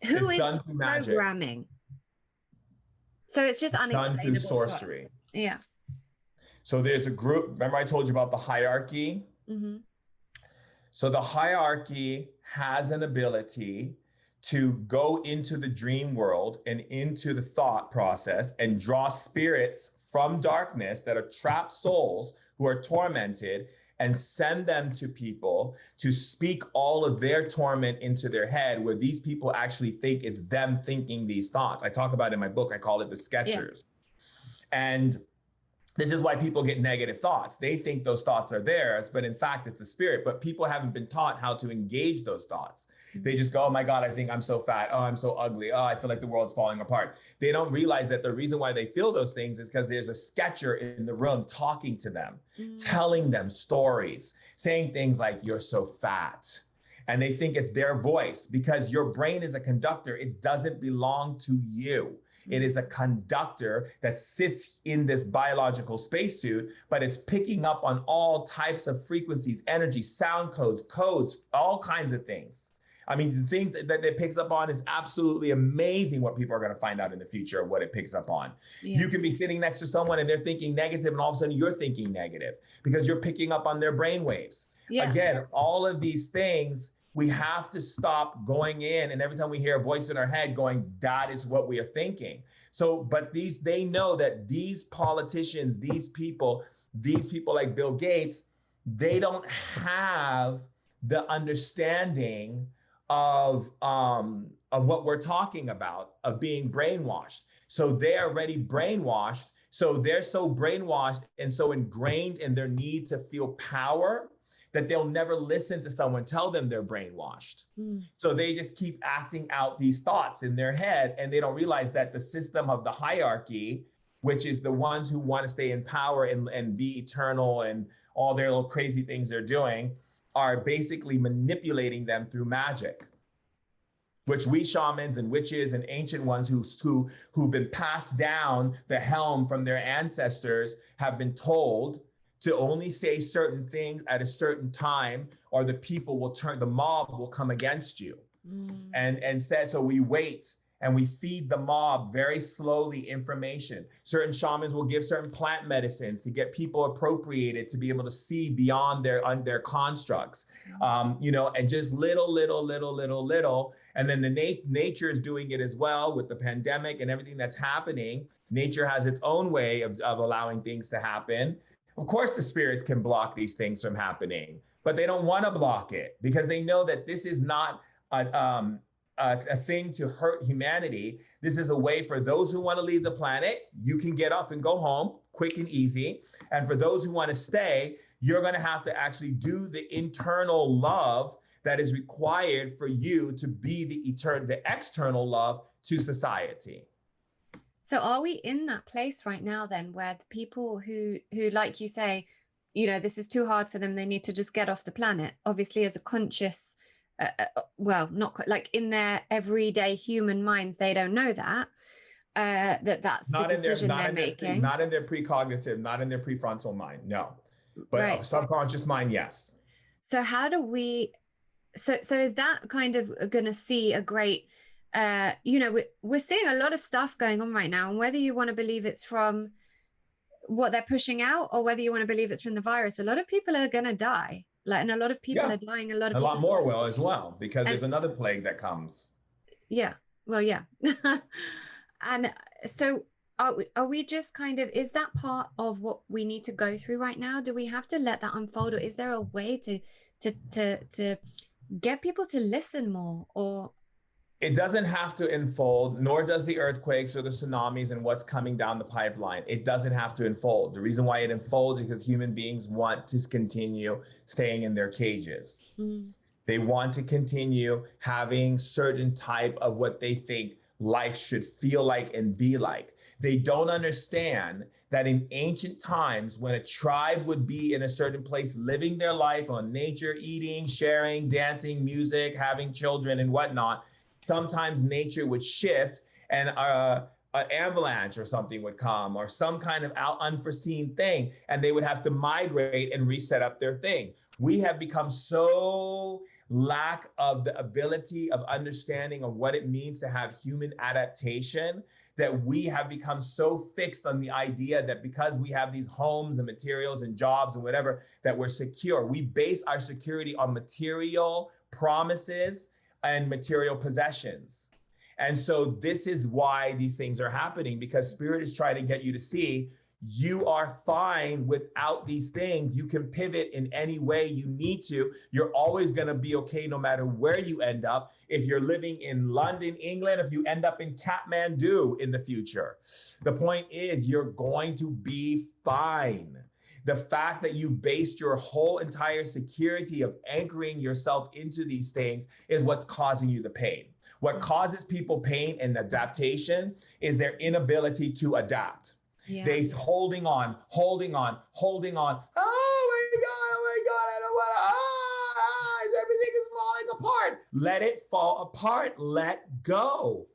who is programming? So it's just unexplainable. Done through sorcery. Yeah. So there's a group, remember I told you about the hierarchy? Mm-hmm. So the hierarchy has an ability to go into the dream world and into the thought process and draw spirits from darkness that are trapped souls who are tormented, and send them to people to speak all of their torment into their head, where these people actually think it's them thinking these thoughts. I talk about it in my book, I call it the sketchers. Yeah. And this is why people get negative thoughts. They think those thoughts are theirs, but in fact, it's a spirit. But people haven't been taught how to engage those thoughts. They just go, oh my God, I think I'm so fat. Oh, I'm so ugly. Oh, I feel like the world's falling apart. They don't realize that the reason why they feel those things is because there's a sketcher in the room talking to them, telling them stories, saying things like, you're so fat. And they think it's their voice, because your brain is a conductor. It doesn't belong to you. It is a conductor that sits in this biological spacesuit, but it's picking up on all types of frequencies, energy, sound codes, all kinds of things. I mean, the things that it picks up on is absolutely amazing, what people are going to find out in the future of what it picks up on. Yeah. You can be sitting next to someone and they're thinking negative, and all of a sudden you're thinking negative because you're picking up on their brain waves. Yeah. Again, all of these things, we have to stop going in, and every time we hear a voice in our head going, that is what we are thinking. So, but they know that these politicians, these people like Bill Gates, they don't have the understanding of what we're talking about, of being brainwashed. So they're already brainwashed. So they're so brainwashed and so ingrained in their need to feel power that they'll never listen to someone tell them they're brainwashed. So they just keep acting out these thoughts in their head, and they don't realize that the system of the hierarchy, which is the ones who want to stay in power and be eternal and all their little crazy things they're doing, are basically manipulating them through magic, which we shamans and witches and ancient ones who've been passed down the helm from their ancestors have been told to only say certain things at a certain time, or the mob will come against you. And said, so we wait and we feed the mob very slowly information. Certain shamans will give certain plant medicines to get people appropriated to be able to see beyond their constructs, and just little. And then nature is doing it as well with the pandemic and everything that's happening. Nature has its own way of allowing things to happen. Of course, the spirits can block these things from happening, but they don't want to block it because they know that this is not a thing to hurt humanity. This is a way for those who want to leave the planet, you can get off and go home quick and easy. And for those who want to stay, you're going to have to actually do the internal love that is required for you to be the external love to society. So are we in that place right now then, where the people who like you say, this is too hard for them, they need to just get off the planet, obviously as a conscious, not like in their everyday human minds, they don't know that, that's the decision they're making. Not in their precognitive, not in their prefrontal mind, no. But right. Subconscious mind, yes. So how do we, so is that kind of going to see a great, we're seeing a lot of stuff going on right now, and whether you want to believe it's from what they're pushing out or whether you want to believe it's from the virus, a lot of people are going to die. And a lot of people are dying. A lot more will as well, because there's another plague that comes. Yeah. Well, yeah. And so are we just kind of, is that part of what we need to go through right now? Do we have to let that unfold, or is there a way to get people to listen more? Or it doesn't have to unfold, nor does the earthquakes or the tsunamis and what's coming down the pipeline. It doesn't have to unfold. The reason why it unfolds is because human beings want to continue staying in their cages. They want to continue having certain type of what they think life should feel like and be like. They don't understand that in ancient times, when a tribe would be in a certain place, living their life on nature, eating, sharing, dancing, music, having children and whatnot, sometimes nature would shift and an avalanche or something would come, or some kind of unforeseen thing, and they would have to migrate and reset up their thing. We have become so lack of the ability of understanding of what it means to have human adaptation, that we have become so fixed on the idea that because we have these homes and materials and jobs and whatever, that we're secure. We base our security on material promises and material possessions. And so this is why these things are happening, because spirit is trying to get you to see you are fine without these things. You can pivot in any way you need to. You're always going to be okay no matter where you end up. If you're living in London, England, if you end up in Kathmandu in the future, the point is you're going to be fine. The fact that you based your whole entire security of anchoring yourself into these things is what's causing you the pain. What causes people pain and adaptation is their inability to adapt. Yeah. They holding on. Oh my God, I don't want to, everything is falling apart. Let it fall apart, let go.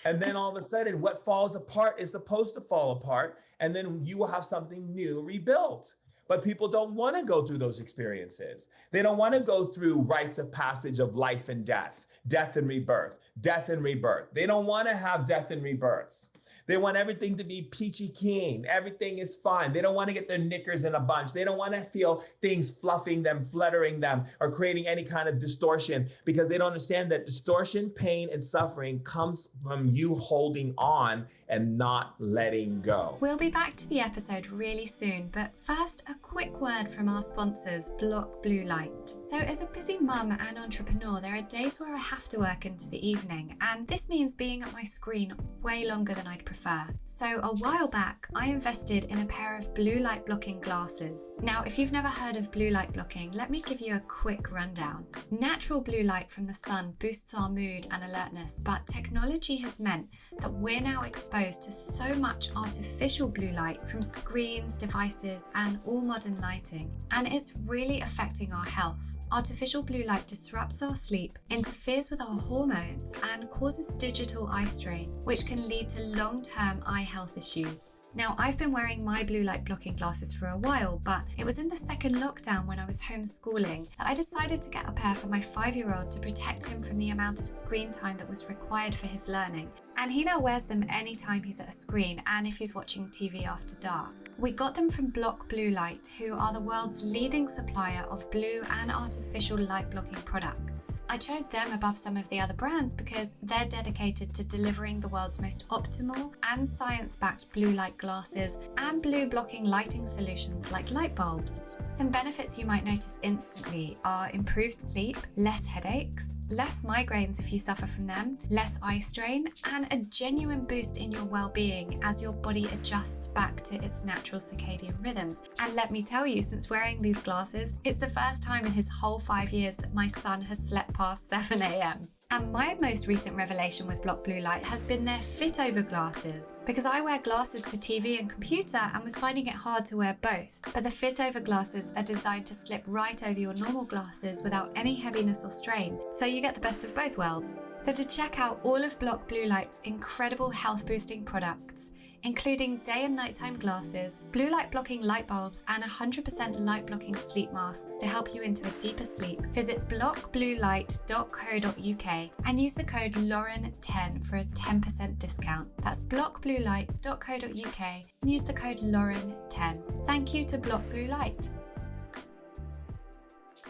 And then all of a sudden, what falls apart is supposed to fall apart. And then you will have something new rebuilt. But people don't want to go through those experiences. They don't want to go through rites of passage of life and death, death and rebirth, death and rebirth. They don't want to have death and rebirths. They want everything to be peachy keen. Everything is fine. They don't want to get their knickers in a bunch. They don't want to feel things fluffing them, fluttering them, or creating any kind of distortion, because they don't understand that distortion, pain, and suffering comes from you holding on and not letting go. We'll be back to the episode really soon, but first, a quick word from our sponsors, Block Blue Light. So as a busy mum and entrepreneur, there are days where I have to work into the evening, and this means being at my screen way longer than I'd prefer. So a while back, I invested in a pair of blue light blocking glasses. Now, if you've never heard of blue light blocking, let me give you a quick rundown. Natural blue light from the sun boosts our mood and alertness, but technology has meant that we're now exposed to so much artificial blue light from screens, devices, and all modern lighting, and it's really affecting our health. Artificial blue light disrupts our sleep, interferes with our hormones, and causes digital eye strain, which can lead to long-term eye health issues. Now, I've been wearing my blue light blocking glasses for a while, but it was in the second lockdown when I was homeschooling that I decided to get a pair for my 5-year-old to protect him from the amount of screen time that was required for his learning. And he now wears them anytime he's at a screen and if he's watching TV after dark. We got them from Block Blue Light, who are the world's leading supplier of blue and artificial light blocking products. I chose them above some of the other brands because they're dedicated to delivering the world's most optimal and science-backed blue light glasses and blue blocking lighting solutions like light bulbs. Some benefits you might notice instantly are improved sleep, less headaches, less migraines if you suffer from them, less eye strain, and a genuine boost in your well-being as your body adjusts back to its natural circadian rhythms. And let me tell you, since wearing these glasses, it's the first time in his whole 5 years that my son has slept past 7 a.m. And my most recent revelation with Block Blue Light has been their fit over glasses, because I wear glasses for TV and computer and was finding it hard to wear both. But the fit over glasses are designed to slip right over your normal glasses without any heaviness or strain, so you get the best of both worlds. So to check out all of Block Blue Light's incredible health boosting products, including day and nighttime glasses, blue light blocking light bulbs, and 100% light blocking sleep masks to help you into a deeper sleep, visit blockbluelight.co.uk and use the code Lauren10 for a 10% discount. That's blockbluelight.co.uk and use the code Lauren10. Thank you to Block Blue Light.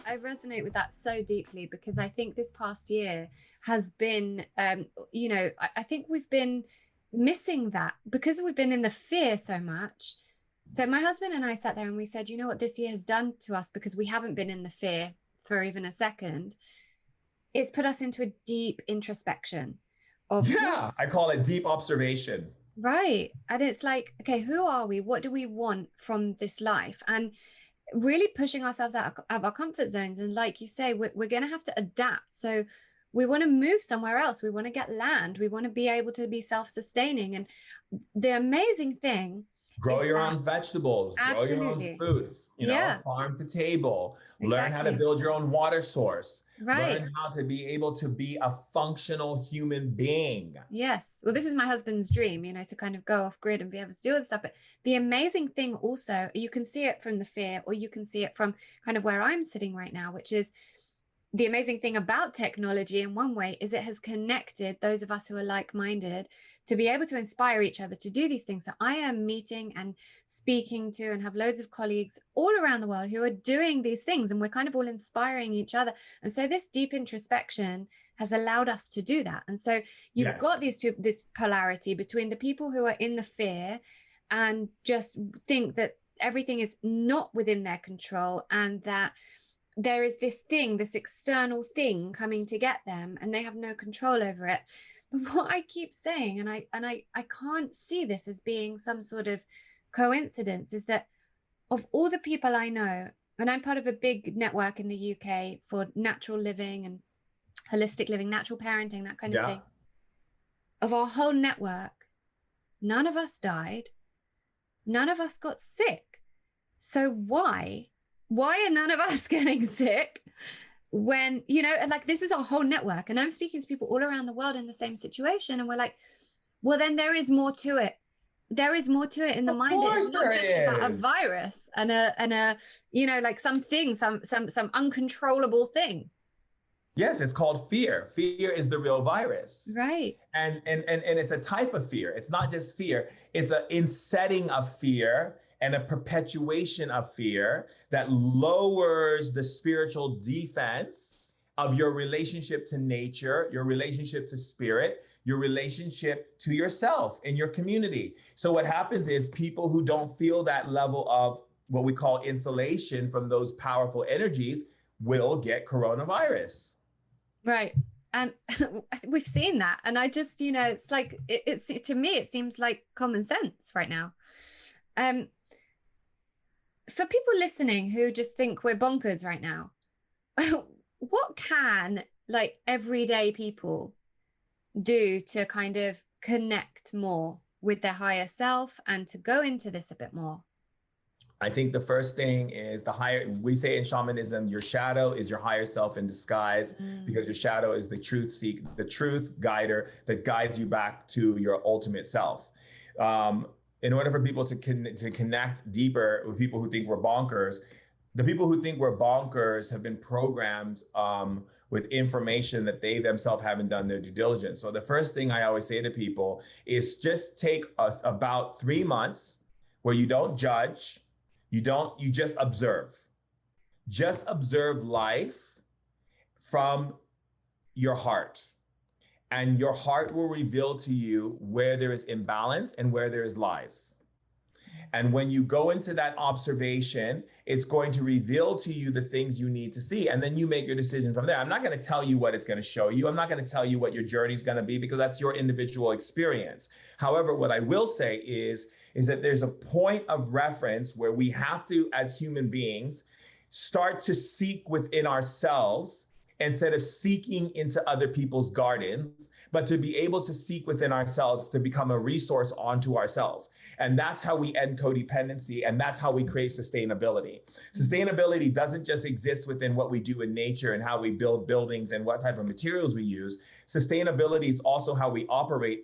I resonate with that so deeply because I think this past year has been, I think we've been missing that because we've been in the fear so much. So my husband and I sat there and we said, you know what this year has done to us, because we haven't been in the fear for even a second, it's put us into a deep introspection of I call it deep observation. Right. And it's like, okay, who are we? What do we want from this life? And really pushing ourselves out of our comfort zones. And like you say, we're going to have to adapt. So we want to move somewhere else. We want to get land. We want to be able to be self-sustaining. And the amazing thing, grow your own vegetables, absolutely, grow your own food, farm to table, learn how to build your own water source, learn how to be able to be a functional human being. Yes. Well, this is my husband's dream, to kind of go off grid and be able to do all this stuff. But the amazing thing also, you can see it from the fear, or you can see it from kind of where I'm sitting right now, which is the amazing thing about technology in one way is it has connected those of us who are like-minded to be able to inspire each other to do these things. So I am meeting and speaking to and have loads of colleagues all around the world who are doing these things, and we're kind of all inspiring each other. And so this deep introspection has allowed us to do that. And so you've got this polarity between the people who are in the fear and just think that everything is not within their control, and that there is this thing, this external thing coming to get them, and they have no control over it. But what I keep saying, and I can't see this as being some sort of coincidence, is that of all the people I know, and I'm part of a big network in the UK for natural living and holistic living, natural parenting, that kind of thing. Of our whole network, none of us died. None of us got sick. So why are none of us getting sick when, you know, and like, this is our whole network, and I'm speaking to people all around the world in the same situation, and we're like, well, then there is more to it. There is more to it in the mind. It's not just about a virus and a you know, like something, some uncontrollable thing. Yes, it's called fear. Fear is the real virus. Right. And it's a type of fear. It's not just fear. It's an insetting of fear and a perpetuation of fear that lowers the spiritual defense of your relationship to nature, your relationship to spirit, your relationship to yourself and your community. So what happens is people who don't feel that level of what we call insulation from those powerful energies will get coronavirus. Right. And we've seen that. And I just, you know, it's like, it's to me, it seems like common sense right now. For people listening who just think we're bonkers right now, what can like everyday people do to kind of connect more with their higher self and to go into this a bit more? I think the first thing is we say in shamanism, your shadow is your higher self in disguise, because your shadow is the truth guider that guides you back to your ultimate self. In order for people to connect deeper with people who think we're bonkers, the people who think we're bonkers have been programmed with information that they themselves haven't done their due diligence. So the first thing I always say to people is just take about 3 months where you don't judge, you just observe. Just observe life from your heart. And your heart will reveal to you where there is imbalance and where there is lies. And when you go into that observation, it's going to reveal to you the things you need to see. And then you make your decision from there. I'm not going to tell you what it's going to show you. I'm not going to tell you what your journey is going to be, because that's your individual experience. However, what I will say is that there's a point of reference where we have to, as human beings, start to seek within ourselves instead of seeking into other people's gardens, but to be able to seek within ourselves to become a resource onto ourselves. And that's how we end codependency, and that's how we create sustainability. Sustainability doesn't just exist within what we do in nature and how we build buildings and what type of materials we use. Sustainability is also how we operate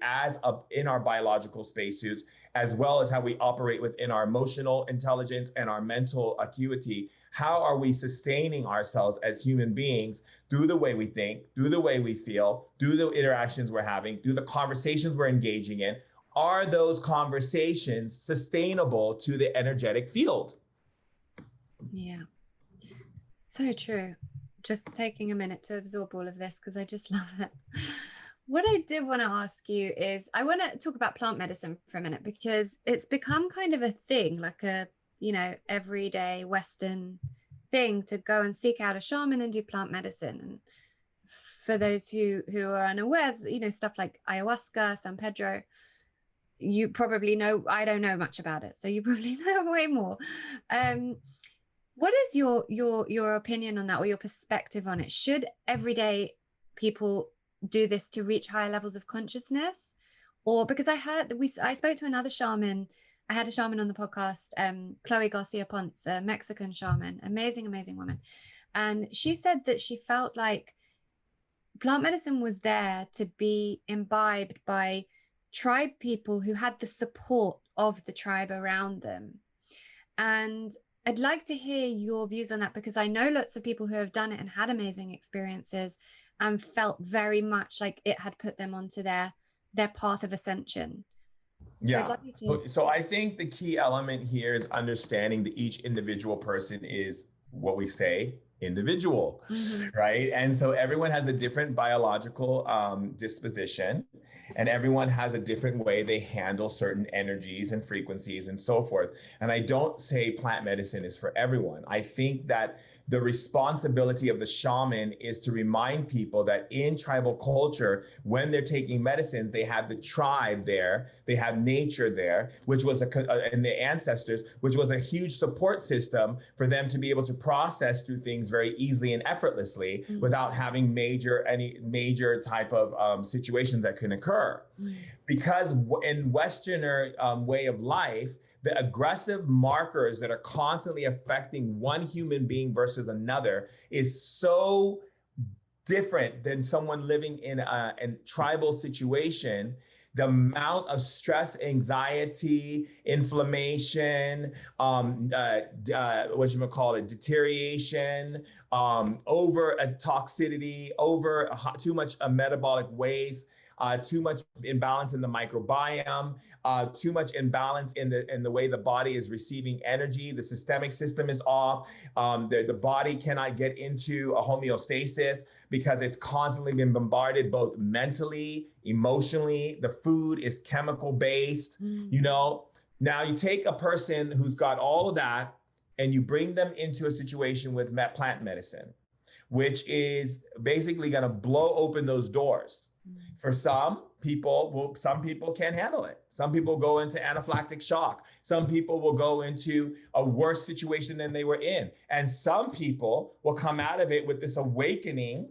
in our biological spacesuits, as well as how we operate within our emotional intelligence and our mental acuity. How are we sustaining ourselves as human beings through the way we think, through the way we feel, through the interactions we're having, through the conversations we're engaging in? Are those conversations sustainable to the energetic field? Yeah, so true. Just taking a minute to absorb all of this, because I just love it. What I did want to ask you is, I want to talk about plant medicine for a minute, because it's become kind of a thing, like a, you know, everyday Western thing to go and seek out a shaman and do plant medicine. And for those who are unaware, you know, stuff like ayahuasca, San Pedro, you probably know. I don't know much about it, so you probably know way more. What is your opinion on that, or your perspective on it? Should everyday people do this to reach higher levels of consciousness? Or, because I spoke to another shaman. I had a shaman on the podcast, Chloe Garcia Ponce, a Mexican shaman, amazing woman. And she said that she felt like plant medicine was there to be imbibed by tribe people who had the support of the tribe around them. And I'd like to hear your views on that, because I know lots of people who have done it and had amazing experiences and felt very much like it had put them onto their path of ascension. So I'd Yeah. love you to. So I think the key element here is understanding that each individual person is what we say individual, right? And so everyone has a different biological disposition, and everyone has a different way they handle certain energies and frequencies and so forth. And I don't say plant medicine is for everyone. I think that the responsibility of the shaman is to remind people that in tribal culture, when they're taking medicines, they have the tribe there, they have nature there, which was and the ancestors, which was a huge support system for them to be able to process through things very easily and effortlessly without having any major type of situations that can occur. Because in Westerner way of life, the aggressive markers that are constantly affecting one human being versus another is so different than someone living in a tribal situation. The amount of stress, anxiety, inflammation, deterioration, over a toxicity, over too much metabolic waste, too much imbalance in the microbiome, too much imbalance in the way the body is receiving energy. The systemic system is off. The body cannot get into a homeostasis because it's constantly been bombarded both mentally, emotionally. The food is chemical based, you know. Now you take a person who's got all of that and you bring them into a situation with plant medicine, which is basically going to blow open those doors. For some people can't handle it. Some people go into anaphylactic shock. Some people will go into a worse situation than they were in. And some people will come out of it with this awakening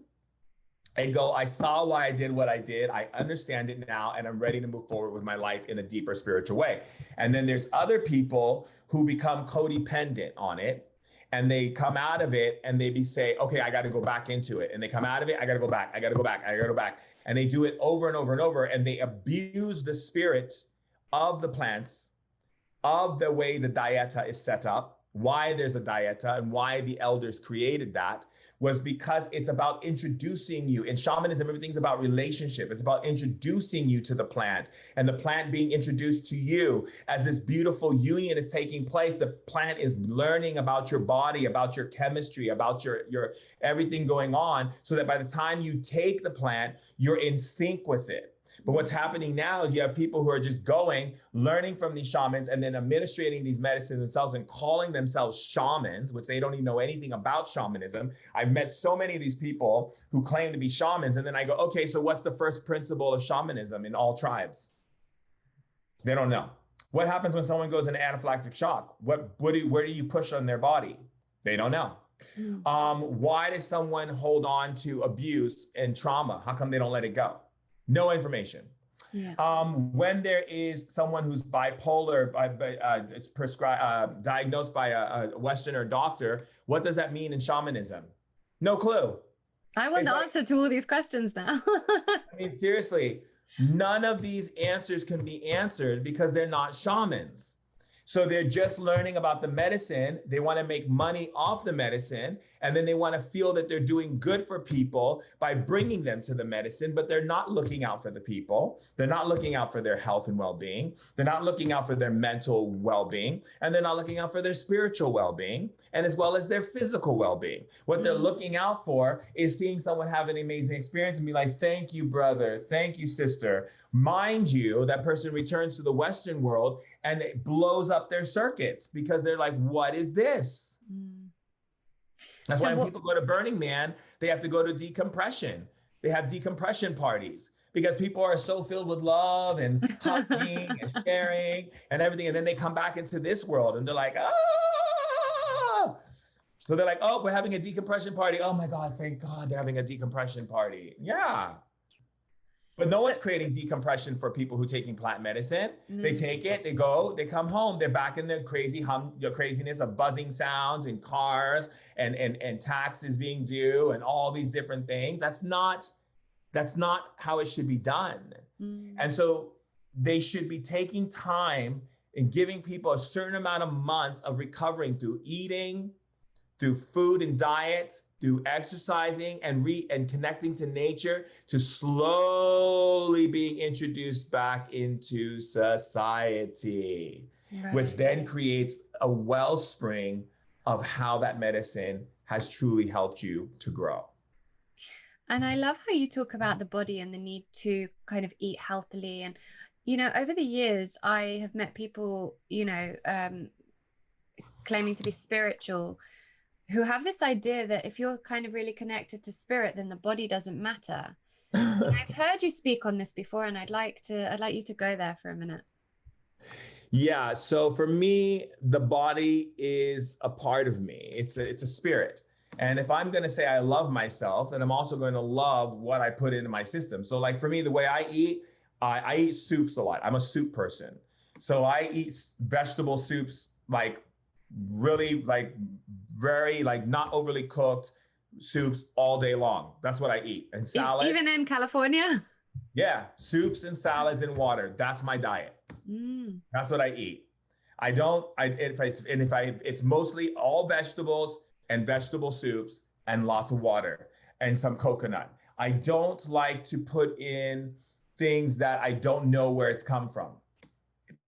and go, I saw why I did what I did. I understand it now, and I'm ready to move forward with my life in a deeper spiritual way. And then there's other people who become codependent on it. And they come out of it and they say, okay, I got to go back into it. And they come out of it, I got to go back, I got to go back, I got to go back. And they do it over and over and over. And they abuse the spirit of the plants, of the way the dieta is set up, why there's a dieta and why the elders created that. Was because it's about introducing you. In shamanism, everything's about relationship. It's about introducing you to the plant and the plant being introduced to you. As this beautiful union is taking place, the plant is learning about your body, about your chemistry, about your everything going on, so that by the time you take the plant, you're in sync with it. But what's happening now is you have people who are just going, learning from these shamans, and then administrating these medicines themselves and calling themselves shamans, which they don't even know anything about shamanism. I've met so many of these people who claim to be shamans, and then I go, okay, so what's the first principle of shamanism in all tribes? They don't know. What happens when someone goes into anaphylactic shock? Where do you push on their body? They don't know. Why does someone hold on to abuse and trauma? How come they don't let it go? No information. Yeah. When there is someone who's bipolar, it's prescribed, diagnosed by a Westerner doctor, what does that mean in shamanism? No clue. I want the answer to all these questions now. I mean, seriously, none of these answers can be answered because they're not shamans. So they're just learning about the medicine. They want to make money off the medicine. And then they want to feel that they're doing good for people by bringing them to the medicine, but they're not looking out for the people. They're not looking out for their health and well-being. They're not looking out for their mental well-being. And they're not looking out for their spiritual well-being, and as well as their physical well-being. What they're looking out for is seeing someone have an amazing experience and be like, thank you, brother. Thank you, sister. Mind you, that person returns to the Western world and it blows up their circuits because they're like, what is this? That's why when people go to Burning Man, they have to go to decompression. They have decompression parties because people are so filled with love and hugging and sharing and everything. And then they come back into this world and they're like, ah. So they're like, oh, we're having a decompression party. Oh my God, thank God they're having a decompression party. Yeah. But no one's creating decompression for people who are taking plant medicine. They take it, they go, they come home, they're back in the craziness of buzzing sounds and cars and taxes being due and all these different things. That's not how it should be done. And so they should be taking time. in giving people a certain amount of months of recovering through eating, through food and diet, through exercising and connecting to nature, to slowly being introduced back into society, which then creates a wellspring of how that medicine has truly helped you to grow. And I love how you talk about the body and the need to kind of eat healthily. And, you know, over the years, I have met people, you know, claiming to be spiritual, who have this idea that if you're kind of really connected to spirit, then the body doesn't matter. And I've heard you speak on this before, and I'd like you to go there for a minute. Yeah. So for me, the body is a part of me. It's a spirit. And if I'm going to say I love myself, then I'm also going to love what I put into my system. So like for me, the way I eat soups a lot. I'm a soup person. So I eat vegetable soups, like really like very like not overly cooked soups all day long. That's what I eat. And salads. Even in California? Yeah. Soups and salads and water. That's my diet. That's what I eat. It's mostly all vegetables and vegetable soups and lots of water and some coconut. I don't like to put in things that I don't know where it's come from.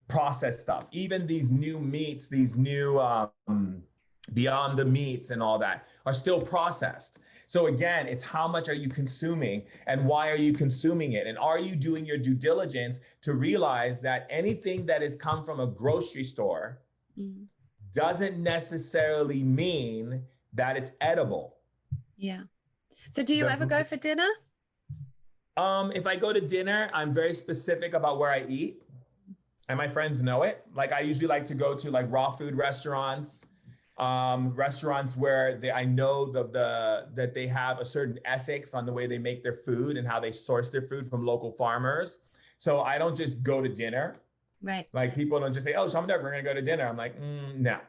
Processed stuff, even these new meats, these new Beyond the Meats and all that are still processed. So again, it's how much are you consuming and why are you consuming it? And are you doing your due diligence to realize that anything that has come from a grocery store doesn't necessarily mean that it's edible. Yeah. So do you ever go for dinner? If I go to dinner, I'm very specific about where I eat. And my friends know it. Like I usually like to go to like raw food restaurants, restaurants where I know that they have a certain ethics on the way they make their food and how they source their food from local farmers. So I don't just go to dinner. Right. Like people don't just say, oh, Shaman Durek, we're gonna go to dinner. I'm like, no.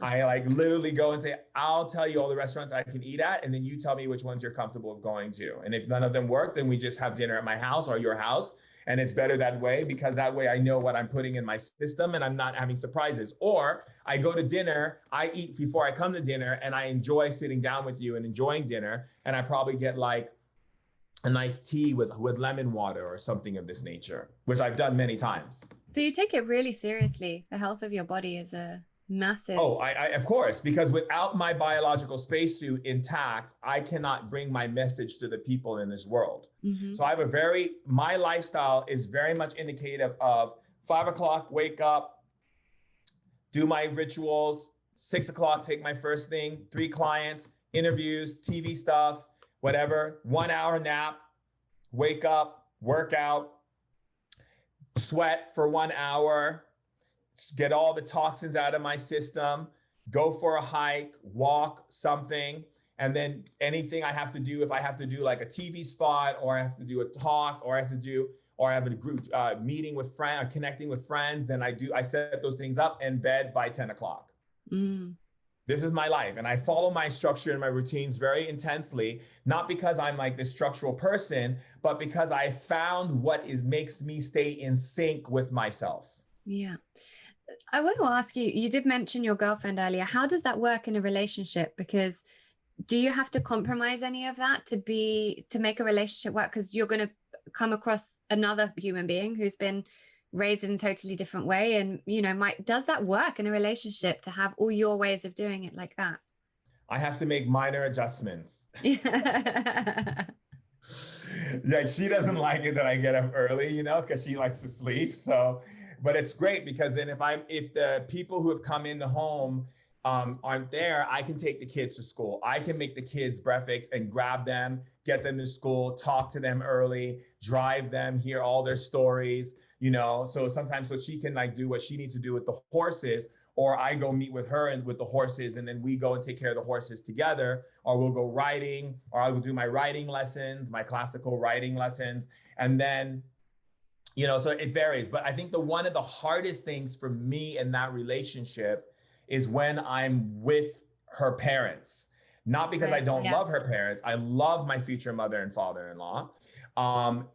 I like literally go and say, I'll tell you all the restaurants I can eat at, and then you tell me which ones you're comfortable with going to. And if none of them work, then we just have dinner at my house or your house. And it's better that way, because that way I know what I'm putting in my system and I'm not having surprises. Or I go to dinner, I eat before I come to dinner, and I enjoy sitting down with you and enjoying dinner. And I probably get like a nice tea with lemon water or something of this nature, which I've done many times. So you take it really seriously. The health of your body is a massive. Oh, I of course, because without my biological spacesuit intact, I cannot bring my message to the people in this world. So I have my lifestyle is very much indicative of 5 o'clock, wake up, do my rituals, 6 o'clock, take my first thing, 3 clients, interviews, TV stuff, whatever, 1 hour nap, wake up, work out, sweat for 1 hour, get all the toxins out of my system, go for a hike, walk, something. And then anything I have to do, if I have to do like a TV spot, or I have to do a talk, or I have a group meeting with friends, connecting with friends, then I set those things up in bed by 10 o'clock. This is my life. And I follow my structure and my routines very intensely, not because I'm like this structural person, but because I found what makes me stay in sync with myself. Yeah. I want to ask you, you did mention your girlfriend earlier. How does that work in a relationship? Because do you have to compromise any of that to make a relationship work? Because you're going to come across another human being who's been raised in a totally different way. And, you know, does that work in a relationship to have all your ways of doing it like that? I have to make minor adjustments. Like she doesn't like it that I get up early, you know, because she likes to sleep. So, but it's great because then if the people who have come into home aren't there, I can take the kids to school. I can make the kids breakfast and grab them, get them to school, talk to them early, drive them, hear all their stories, you know. So sometimes so she can like do what she needs to do with the horses, or I go meet with her and with the horses, and then we go and take care of the horses together, or we'll go riding, or I will do my riding lessons, my classical riding lessons. And then, you know, so it varies. But I think one of the hardest things for me in that relationship is when I'm with her parents. Not because I don't love her parents. I love my future mother and father-in-law.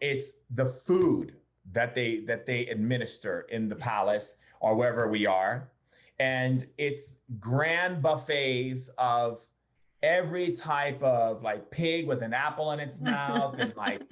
It's the food that they administer in the palace or wherever we are. And it's grand buffets of every type of like pig with an apple in its mouth and like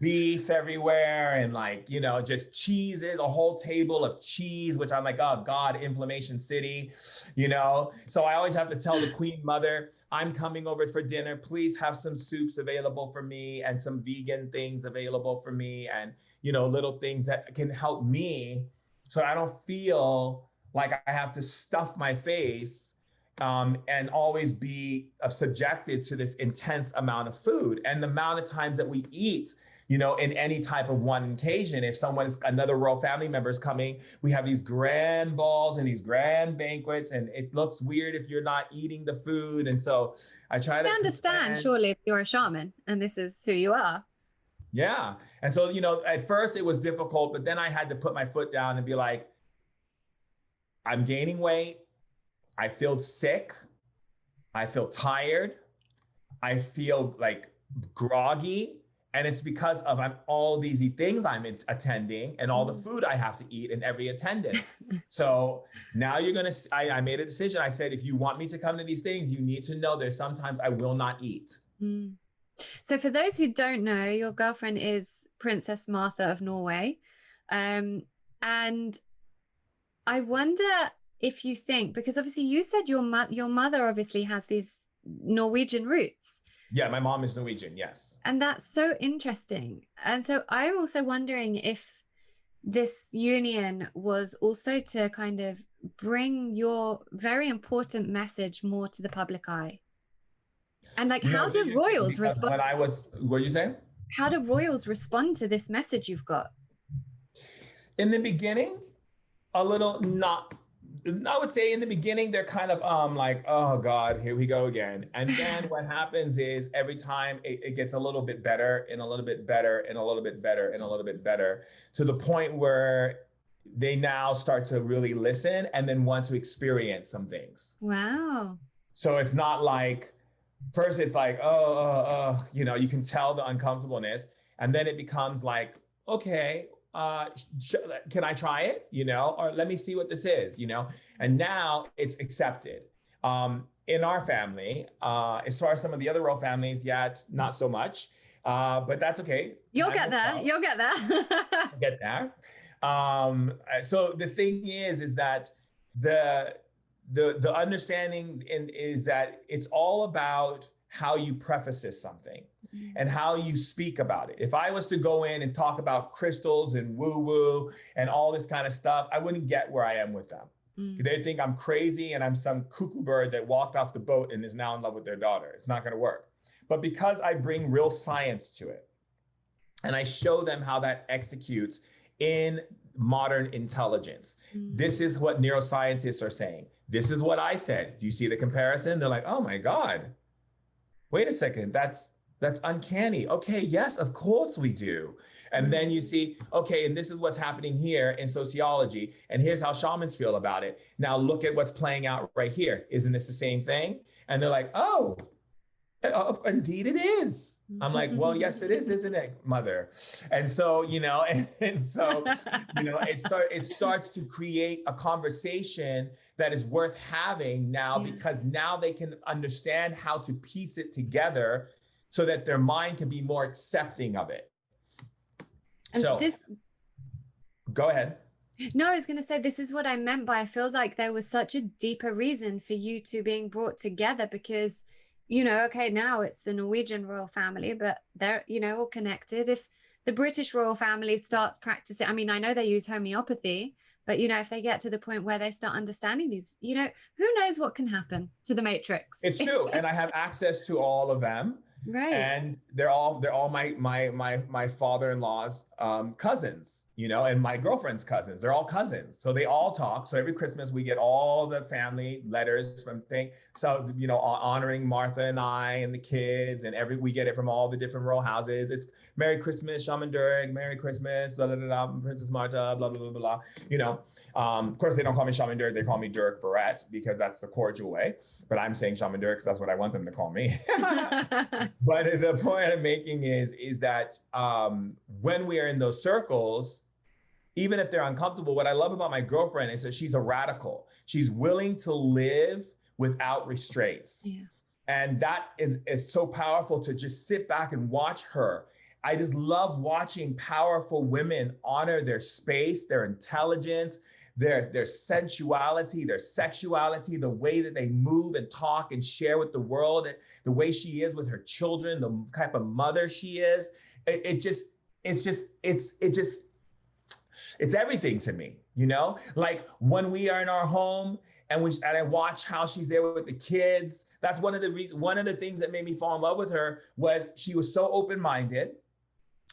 beef everywhere and like, you know, just cheeses, a whole table of cheese, which I'm like, oh God, inflammation city, you know? So I always have to tell the Queen Mother, I'm coming over for dinner. Please have some soups available for me and some vegan things available for me. And, you know, little things that can help me so I don't feel like I have to stuff my face and always be subjected to this intense amount of food. And the amount of times that we eat, you know, in any type of one occasion, if another royal family member is coming, we have these grand balls and these grand banquets, and it looks weird if you're not eating the food. And so I try to understand, surely, if you're a shaman and this is who you are. Yeah. And so, you know, at first it was difficult, but then I had to put my foot down and be like, I'm gaining weight. I feel sick. I feel tired. I feel like groggy. And it's because of all these things I'm attending and all the food I have to eat in every attendance. So now I made a decision. I said, if you want me to come to these things, you need to know there's sometimes I will not eat. Mm. So for those who don't know, your girlfriend is Princess Martha of Norway. And I wonder if you think, because obviously you said your mother obviously has these Norwegian roots. Yeah, my mom is Norwegian, yes. And that's so interesting. And so I'm also wondering if this union was also to kind of bring your very important message more to the public eye. And like, how did royals respond? What are you saying? How do royals respond to this message you've got? In the beginning, a little not. I would say in the beginning, they're kind of like, oh God, here we go again. And then what happens is every time it gets a little bit better and a little bit better and a little bit better and a little bit better to the point where they now start to really listen and then want to experience some things. Wow. So it's not like, first it's like, you know, you can tell the uncomfortableness. And then it becomes like, okay, can I try it? You know, or let me see what this is, you know? And now it's accepted. In our family, as far as some of the other royal families, yet not so much, but that's okay. You'll get there. You'll get there. Get there. So the thing is that the understanding is that it's all about how you preface something and how you speak about it. If I was to go in and talk about crystals and woo-woo and all this kind of stuff, I wouldn't get where I am with them. They think I'm crazy and I'm some cuckoo bird that walked off the boat and is now in love with their daughter. It's not going to work. But because I bring real science to it and I show them how that executes in modern intelligence, this is what neuroscientists are saying. This is what I said. Do you see the comparison? They're like, oh my God, wait a second. That's uncanny. Okay, yes, of course we do. And then you see, okay, and this is what's happening here in sociology, and here's how shamans feel about it. Now look at what's playing out right here. Isn't this the same thing? And they're like, oh, indeed it is. I'm like, well, yes, it is, isn't it, mother? And so, you know, and so, you know, it starts to create a conversation that is worth having now, because now they can understand how to piece it together so that their mind can be more accepting of it. And so go ahead. No, I was going to say, this is what I meant by, I feel like there was such a deeper reason for you two being brought together, because, you know, okay, now it's the Norwegian royal family, but they're, you know, all connected. If the British royal family starts practicing, I mean, I know they use homeopathy, but, you know, if they get to the point where they start understanding these, you know, who knows what can happen to the matrix. It's true. And I have access to all of them. Right. And they're all my father-in-law's cousins, you know, and my girlfriend's cousins. They're all cousins. So they all talk. So every Christmas we get all the family letters from so, you know, honoring Martha and I and the kids, and we get it from all the different royal houses. It's Merry Christmas, Shaman Durek, Merry Christmas, blah, blah, blah, blah, Princess Martha, blah, blah, blah, blah, you know. Of course, they don't call me Shaman Durek. They call me Durek Verrett because that's the cordial way. But I'm saying Shaman Durek because that's what I want them to call me. But the point I'm making is that when we are in those circles, even if they're uncomfortable. What I love about my girlfriend is that she's a radical. She's willing to live without restraints. Yeah. And that is so powerful to just sit back and watch her. I just love watching powerful women honor their space, their intelligence, their sensuality, their sexuality, the way that they move and talk and share with the world, the way she is with her children, the type of mother she is. It's everything to me, you know? Like when we are in our home and I watch how she's there with the kids. That's one of the things that made me fall in love with her was she was so open-minded.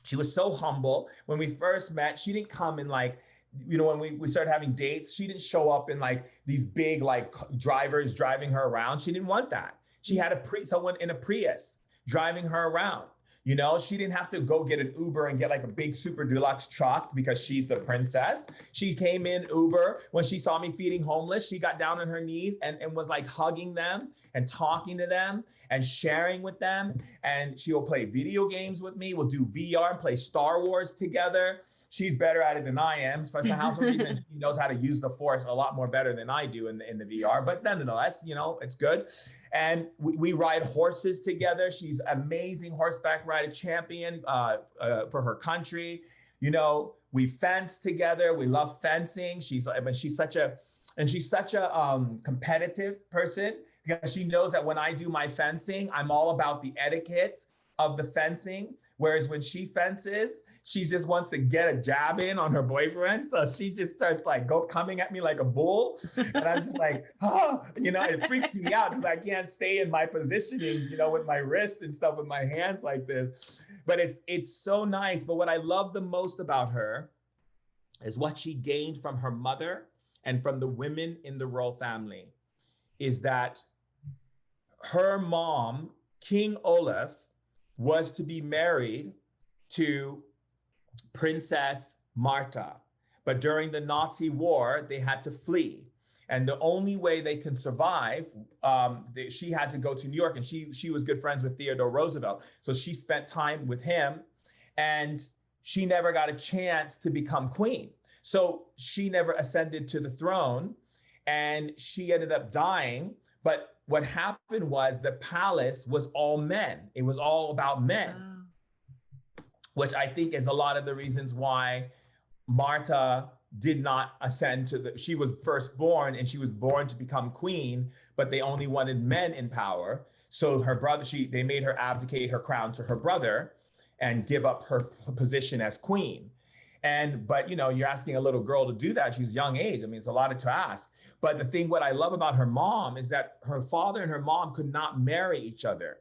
She was so humble. When we first met, she didn't come in like, you know, when we started having dates, she didn't show up in like these big like drivers driving her around. She didn't want that. She had someone in a Prius driving her around. You know, she didn't have to go get an Uber and get like a big super deluxe truck because she's the princess. She came in Uber. When she saw me feeding homeless, she got down on her knees and was like hugging them and talking to them and sharing with them. And she'll play video games with me. We'll do VR and play Star Wars together. She's better at it than I am. For some reason, she knows how to use the Force a lot more better than I do in the VR. But nonetheless, you know, it's good. And we ride horses together. She's amazing horseback rider champion for her country. You know, we fence together. We love fencing. She's such a competitive person because she knows that when I do my fencing, I'm all about the etiquette of the fencing. Whereas when she fences, she just wants to get a jab in on her boyfriend. So she just starts like coming at me like a bull. And I'm just like, oh, you know, it freaks me out because I can't stay in my positionings, you know, with my wrists and stuff with my hands like this. But it's so nice. But what I love the most about her is what she gained from her mother and from the women in the royal family is that her mom, King Olaf, was to be married to Princess Marta. But during the Nazi war, they had to flee. And the only way they can survive, she had to go to New York, and she was good friends with Theodore Roosevelt. So she spent time with him, and she never got a chance to become queen. So she never ascended to the throne, and she ended up dying. But what happened was the palace was all men. It was all about men. Wow. Which I think is a lot of the reasons why Marta did not ascend she was first born and she was born to become queen, but they only wanted men in power. So her brother, they made her abdicate her crown to her brother and give up her position as queen. But you know, you're asking a little girl to do that. She was young age. I mean, it's a lot to ask. But the thing, what I love about her mom is that her father and her mom could not marry each other.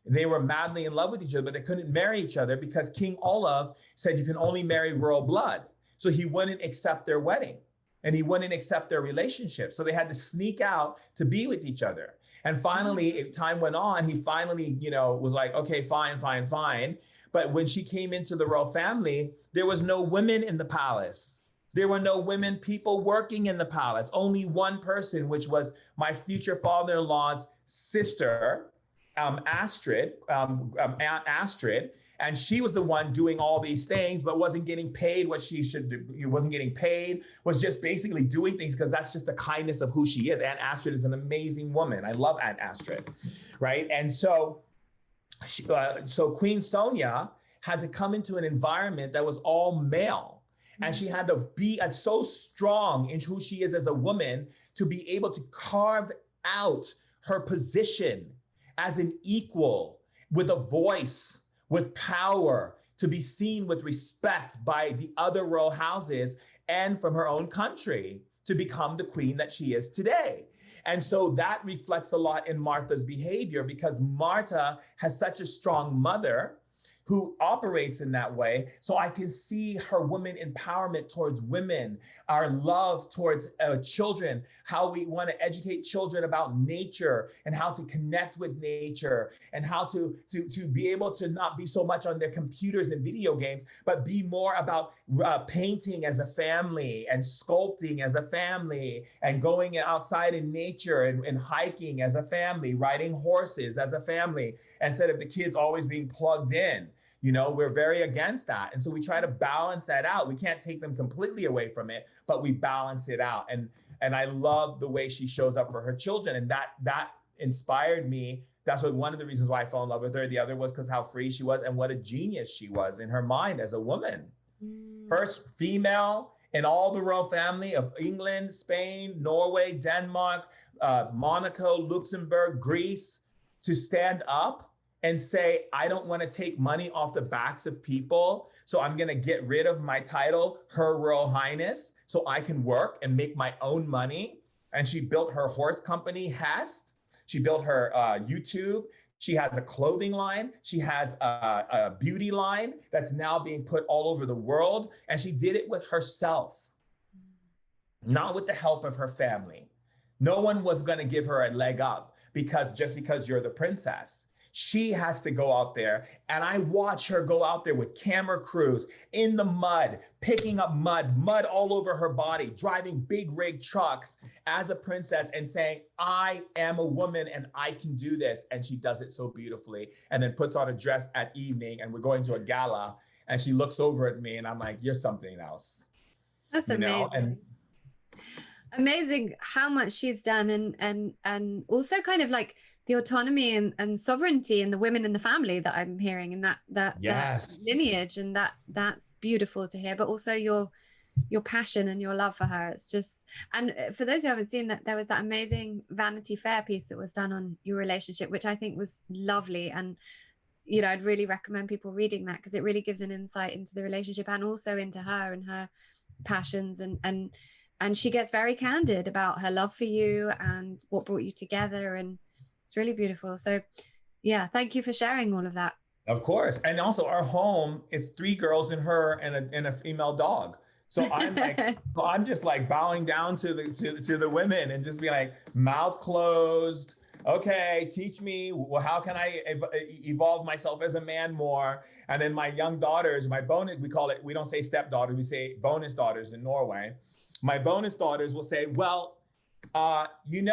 They were madly in love with each other, but they couldn't marry each other because King Olaf said you can only marry royal blood. So he wouldn't accept their wedding and he wouldn't accept their relationship. So they had to sneak out to be with each other. And finally, time went on, he finally, you know, was like, okay, fine. But when she came into the royal family, there was no women in the palace. There were no women people working in the palace, only one person, which was my future father-in-law's sister, Aunt Astrid, and she was the one doing all these things, but wasn't getting paid what she should do. Wasn't getting paid, was just basically doing things because that's just the kindness of who she is. Aunt Astrid is an amazing woman. I love Aunt Astrid, right? And so Queen Sonia had to come into an environment that was all male. And she had to be so strong in who she is as a woman to be able to carve out her position as an equal, with a voice, with power, to be seen with respect by the other royal houses and from her own country to become the queen that she is today. And so that reflects a lot in Martha's behavior because Martha has such a strong mother who operates in that way. So I can see her women empowerment towards women, our love towards children, how we want to educate children about nature and how to connect with nature and how to be able to not be so much on their computers and video games, but be more about painting as a family and sculpting as a family and going outside in nature and hiking as a family, riding horses as a family, instead of the kids always being plugged in. We're very against that. And so we try to balance that out. We can't take them completely away from it, but we balance it out. And I love the way she shows up for her children. And that inspired me. That's one of the reasons why I fell in love with her. The other was because how free she was and what a genius she was in her mind as a woman. First female in all the royal family of England, Spain, Norway, Denmark, Monaco, Luxembourg, Greece, to stand up and say, I don't want to take money off the backs of people. So I'm going to get rid of my title, Her Royal Highness, so I can work and make my own money. And she built her horse company, Hest. She built her YouTube. She has a clothing line. She has a beauty line that's now being put all over the world. And she did it with herself, not with the help of her family. No one was going to give her a leg up because you're the princess. She has to go out there, and I watch her go out there with camera crews in the mud, picking up mud all over her body, driving big rig trucks as a princess and saying, I am a woman and I can do this. And she does it so beautifully, and then puts on a dress at evening, and we're going to a gala, and she looks over at me and I'm like, you're something else. That's amazing. Amazing how much she's done, and also kind of like the autonomy and sovereignty and the women in the family that I'm hearing, and that lineage, and that's beautiful to hear, but also your passion and your love for her. It's just, and for those who haven't seen that, there was that amazing Vanity Fair piece that was done on your relationship, which I think was lovely. And I'd really recommend people reading that, because it really gives an insight into the relationship and also into her and her passions, and she gets very candid about her love for you and what brought you together, and it's really beautiful. So yeah, thank you for sharing all of that. Of course. And also our home, it's 3 girls and her and a female dog. So I'm like, I'm just like bowing down to the women and just be like, mouth closed. Okay, teach me. Well, how can I evolve myself as a man more? And then my young daughters, my bonus, we don't say stepdaughters, we say bonus daughters in Norway. My bonus daughters will say, well, like you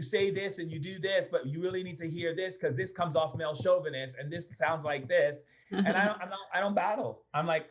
say this and you do this, but you really need to hear this because this comes off male chauvinist and this sounds like this. And I don't battle. I'm like,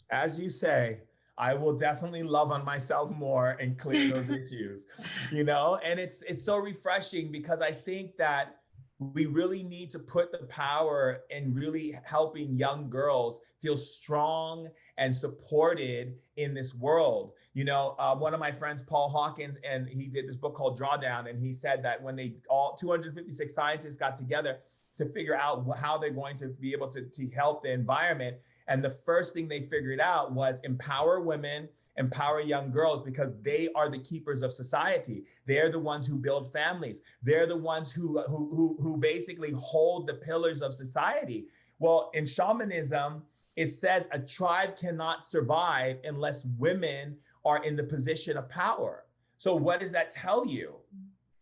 as you say, I will definitely love on myself more and clear those issues, and it's so refreshing, because I think that we really need to put the power in really helping young girls feel strong and supported in this world. One of my friends, Paul Hawkins, and he did this book called Drawdown, and he said that when all 256 scientists got together to figure out how they're going to be able to help the environment, and the first thing they figured out was empower women, empower young girls, because they are the keepers of society. They're the ones who build families. They're the ones who basically hold the pillars of society. Well, in shamanism, it says a tribe cannot survive unless women are in the position of power. So what does that tell you?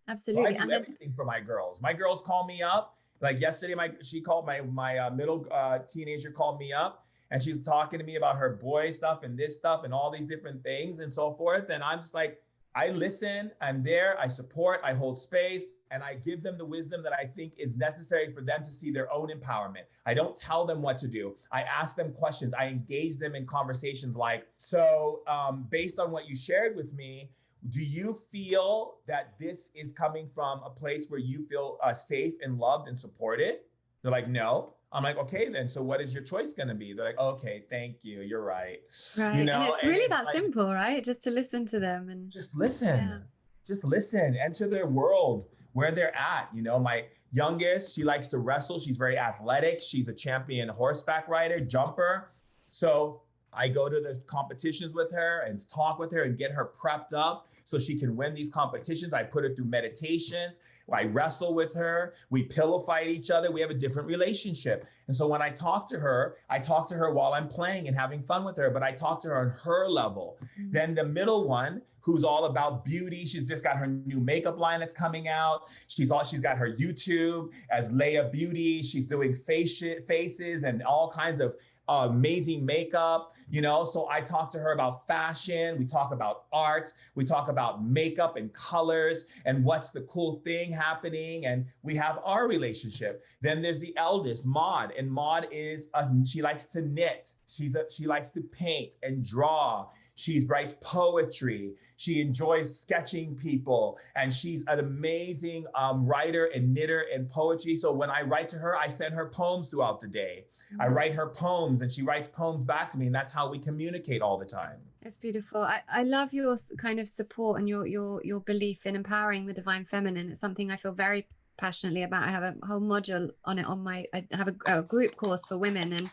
Absolutely. So I do everything for my girls. My girls call me up. Like yesterday, she called my middle teenager called me up. And she's talking to me about her boy stuff and this stuff and all these different things and so forth. And I'm just like, I listen, I'm there, I support, I hold space, and I give them the wisdom that I think is necessary for them to see their own empowerment. I don't tell them what to do. I ask them questions. I engage them in conversations like, so based on what you shared with me, do you feel that this is coming from a place where you feel safe and loved and supported? They're like, no. I'm like, okay, then. So what is your choice going to be? They're like, okay, thank you. You're right. Right. And it's really that simple, right? Just to listen to them and just listen, enter their world where they're at. My youngest, she likes to wrestle. She's very athletic. She's a champion horseback rider, jumper. So I go to the competitions with her and talk with her and get her prepped up so she can win these competitions. I put her through meditations. I wrestle with her. We pillow fight each other. We have a different relationship. And so when I talk to her while I'm playing and having fun with her, but I talk to her on her level. Mm-hmm. Then the middle one, who's all about beauty. She's just got her new makeup line that's coming out. She's got her YouTube as Leia Beauty. She's doing faces and all kinds of amazing makeup, you know. So I talk to her about fashion. We talk about art. We talk about makeup and colors and what's the cool thing happening. And we have our relationship. Then there's the eldest, Maud. And Maud is, she likes to knit. She likes to paint and draw. She writes poetry. She enjoys sketching people. And she's an amazing writer and knitter and poetry. So when I write to her, I send her poems throughout the day. I write her poems and she writes poems back to me. And that's how we communicate all the time. It's beautiful. I love your kind of support and your belief in empowering the divine feminine. It's something I feel very passionately about. I have a whole module on it I have a group course for women, and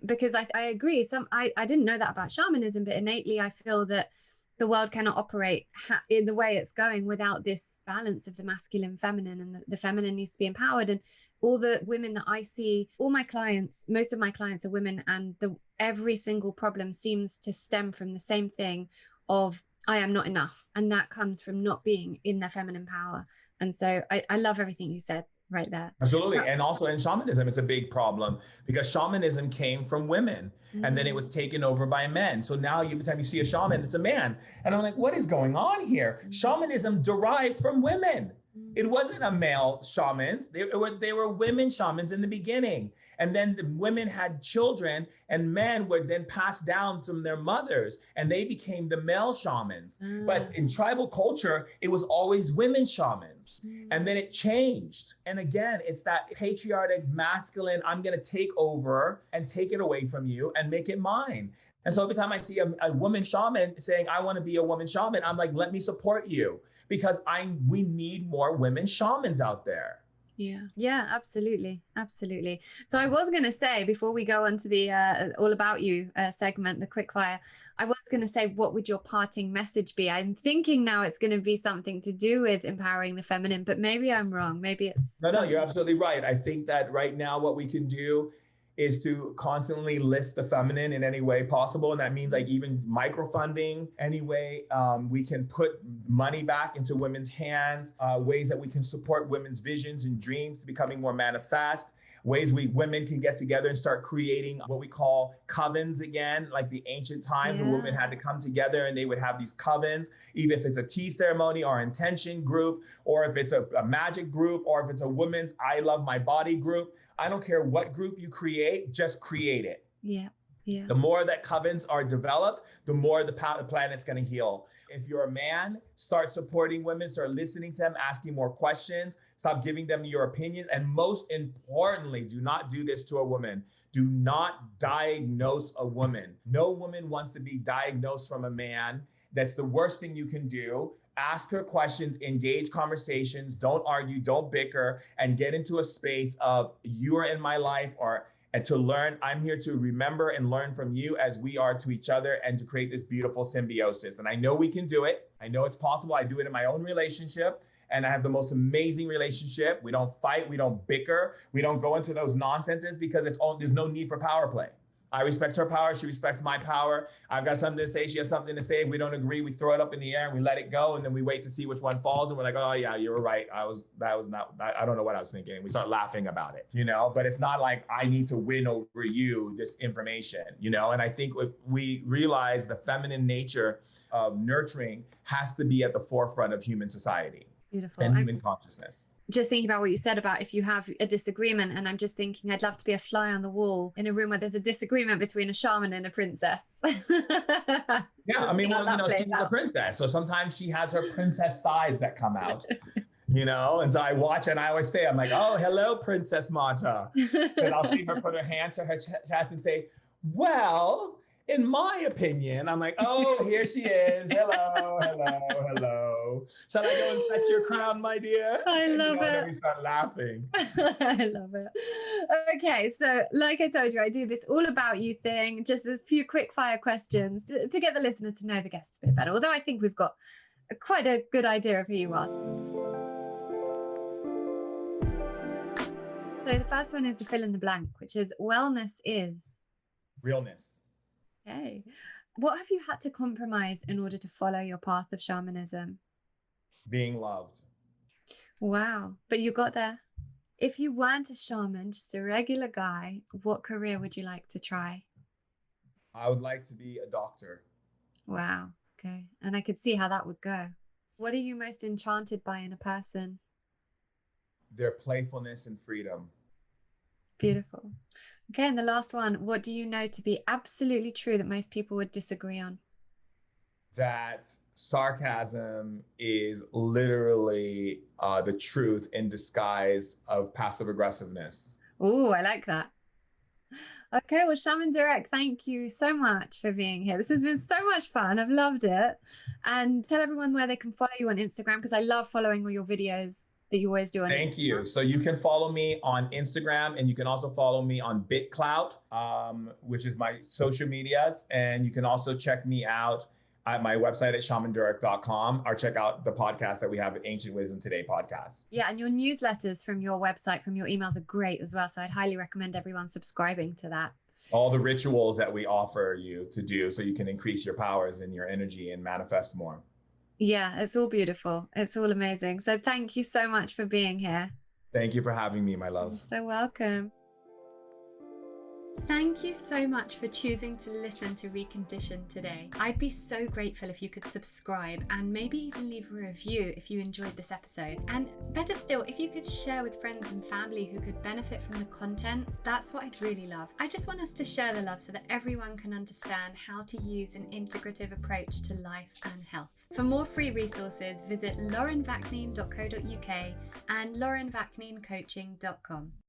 because I agree. I didn't know that about shamanism, but innately I feel that the world cannot operate in the way it's going without this balance of the masculine, feminine, and the feminine needs to be empowered. And all the women that I see, all my clients, most of my clients are women, and every single problem seems to stem from the same thing of I am not enough, and that comes from not being in their feminine power. And so I love everything you said right there. Absolutely. And also in shamanism, it's a big problem because shamanism came from women and then it was taken over by men. So now every time you see a shaman, it's a man. And I'm like, what is going on here? Shamanism derived from women. It wasn't a male shamans. They were women shamans in the beginning. And then the women had children and men were then passed down from their mothers and they became the male shamans. But in tribal culture, it was always women shamans. And then it changed. And again, it's that patriarchic masculine, I'm going to take over and take it away from you and make it mine. And so every time I see a woman shaman saying, I want to be a woman shaman, I'm like, let me support you because we need more women shamans out there. Yeah, absolutely. So I was going to say, before we go on to the All About You segment, the quickfire, I was going to say, what would your parting message be? I'm thinking now it's going to be something to do with empowering the feminine, but maybe I'm wrong. Maybe it's... No, you're absolutely right. I think that right now what we can do is to constantly lift the feminine in any way possible. And that means like even microfunding, any way we can put money back into women's hands, ways that we can support women's visions and dreams to becoming more manifest, ways women can get together and start creating what we call covens again, like the ancient times when women had to come together and they would have these covens, even if it's a tea ceremony or intention group, or if it's a magic group, or if it's a women's I love my body group. I don't care what group you create, just create it. Yeah. The more that covens are developed, the more the planet's going to heal. If you're a man, start supporting women, start listening to them, asking more questions, stop giving them your opinions. And most importantly, do not do this to a woman. Do not diagnose a woman. No woman wants to be diagnosed from a man. That's the worst thing you can do. Ask her questions, engage conversations, don't argue, don't bicker, and get into a space of you are in my life and to learn. I'm here to remember and learn from you as we are to each other and to create this beautiful symbiosis. And I know we can do it. I know it's possible. I do it in my own relationship and I have the most amazing relationship. We don't fight. We don't bicker. We don't go into those nonsenses because there's no need for power play. I respect her power. She respects my power. I've got something to say. She has something to say. If we don't agree, we throw it up in the air and we let it go. And then we wait to see which one falls. And we're like, oh yeah, you were right. I don't know what I was thinking. And we start laughing about it, but it's not like I need to win over you, this information, And I think if we realize the feminine nature of nurturing has to be at the forefront of human society. Beautiful. And human consciousness. Just thinking about what you said about if you have a disagreement, and I'm just thinking I'd love to be a fly on the wall in a room where there's a disagreement between a shaman and a princess. Yeah, I mean, she's a princess. So sometimes she has her princess sides that come out. And so I watch and I always say, I'm like, oh, hello, Princess Mata. And I'll see her put her hand to her chest and say, well, in my opinion, I'm like, oh, here she is. Hello. Shall I go and fetch your crown, my dear? I love it. And we start laughing. I love it. Okay, so like I told you, I do this all about you thing, just a few quick fire questions to get the listener to know the guest a bit better. Although I think we've got quite a good idea of who you are. So the first one is the fill in the blank, which is wellness is realness. Okay. What have you had to compromise in order to follow your path of shamanism? Being loved. Wow. But you got there. If you weren't a shaman, just a regular guy, what career would you like to try? I would like to be a doctor. Wow. Okay. And I could see how that would go. What are you most enchanted by in a person? Their playfulness and freedom. Beautiful. Okay. And the last one, what do you know to be absolutely true that most people would disagree on? That sarcasm is literally the truth in disguise of passive aggressiveness. Oh, I like that. Okay, well, Shaman Durek, thank you so much for being here. This has been so much fun. I've loved it. And tell everyone where they can follow you on Instagram, because I love following all your videos that you always do on Thank Instagram. you. So you can follow me on Instagram, and you can also follow me on BitClout, which is my social medias. And you can also check me out at my website at shamandurek.com, or check out the podcast that we have at Ancient Wisdom Today podcast. Yeah, and your newsletters from your website, from your emails are great as well. So I'd highly recommend everyone subscribing to that. All the rituals that we offer you to do so you can increase your powers and your energy and manifest more. Yeah, it's all beautiful. It's all amazing. So thank you so much for being here. Thank you for having me, my love. You're so welcome. Thank you so much for choosing to listen to Reconditioned today. I'd be so grateful if you could subscribe and maybe even leave a review if you enjoyed this episode. And better still, if you could share with friends and family who could benefit from the content, that's what I'd really love. I just want us to share the love so that everyone can understand how to use an integrative approach to life and health. For more free resources, visit laurenvaknine.co.uk and laurenvakninecoaching.com.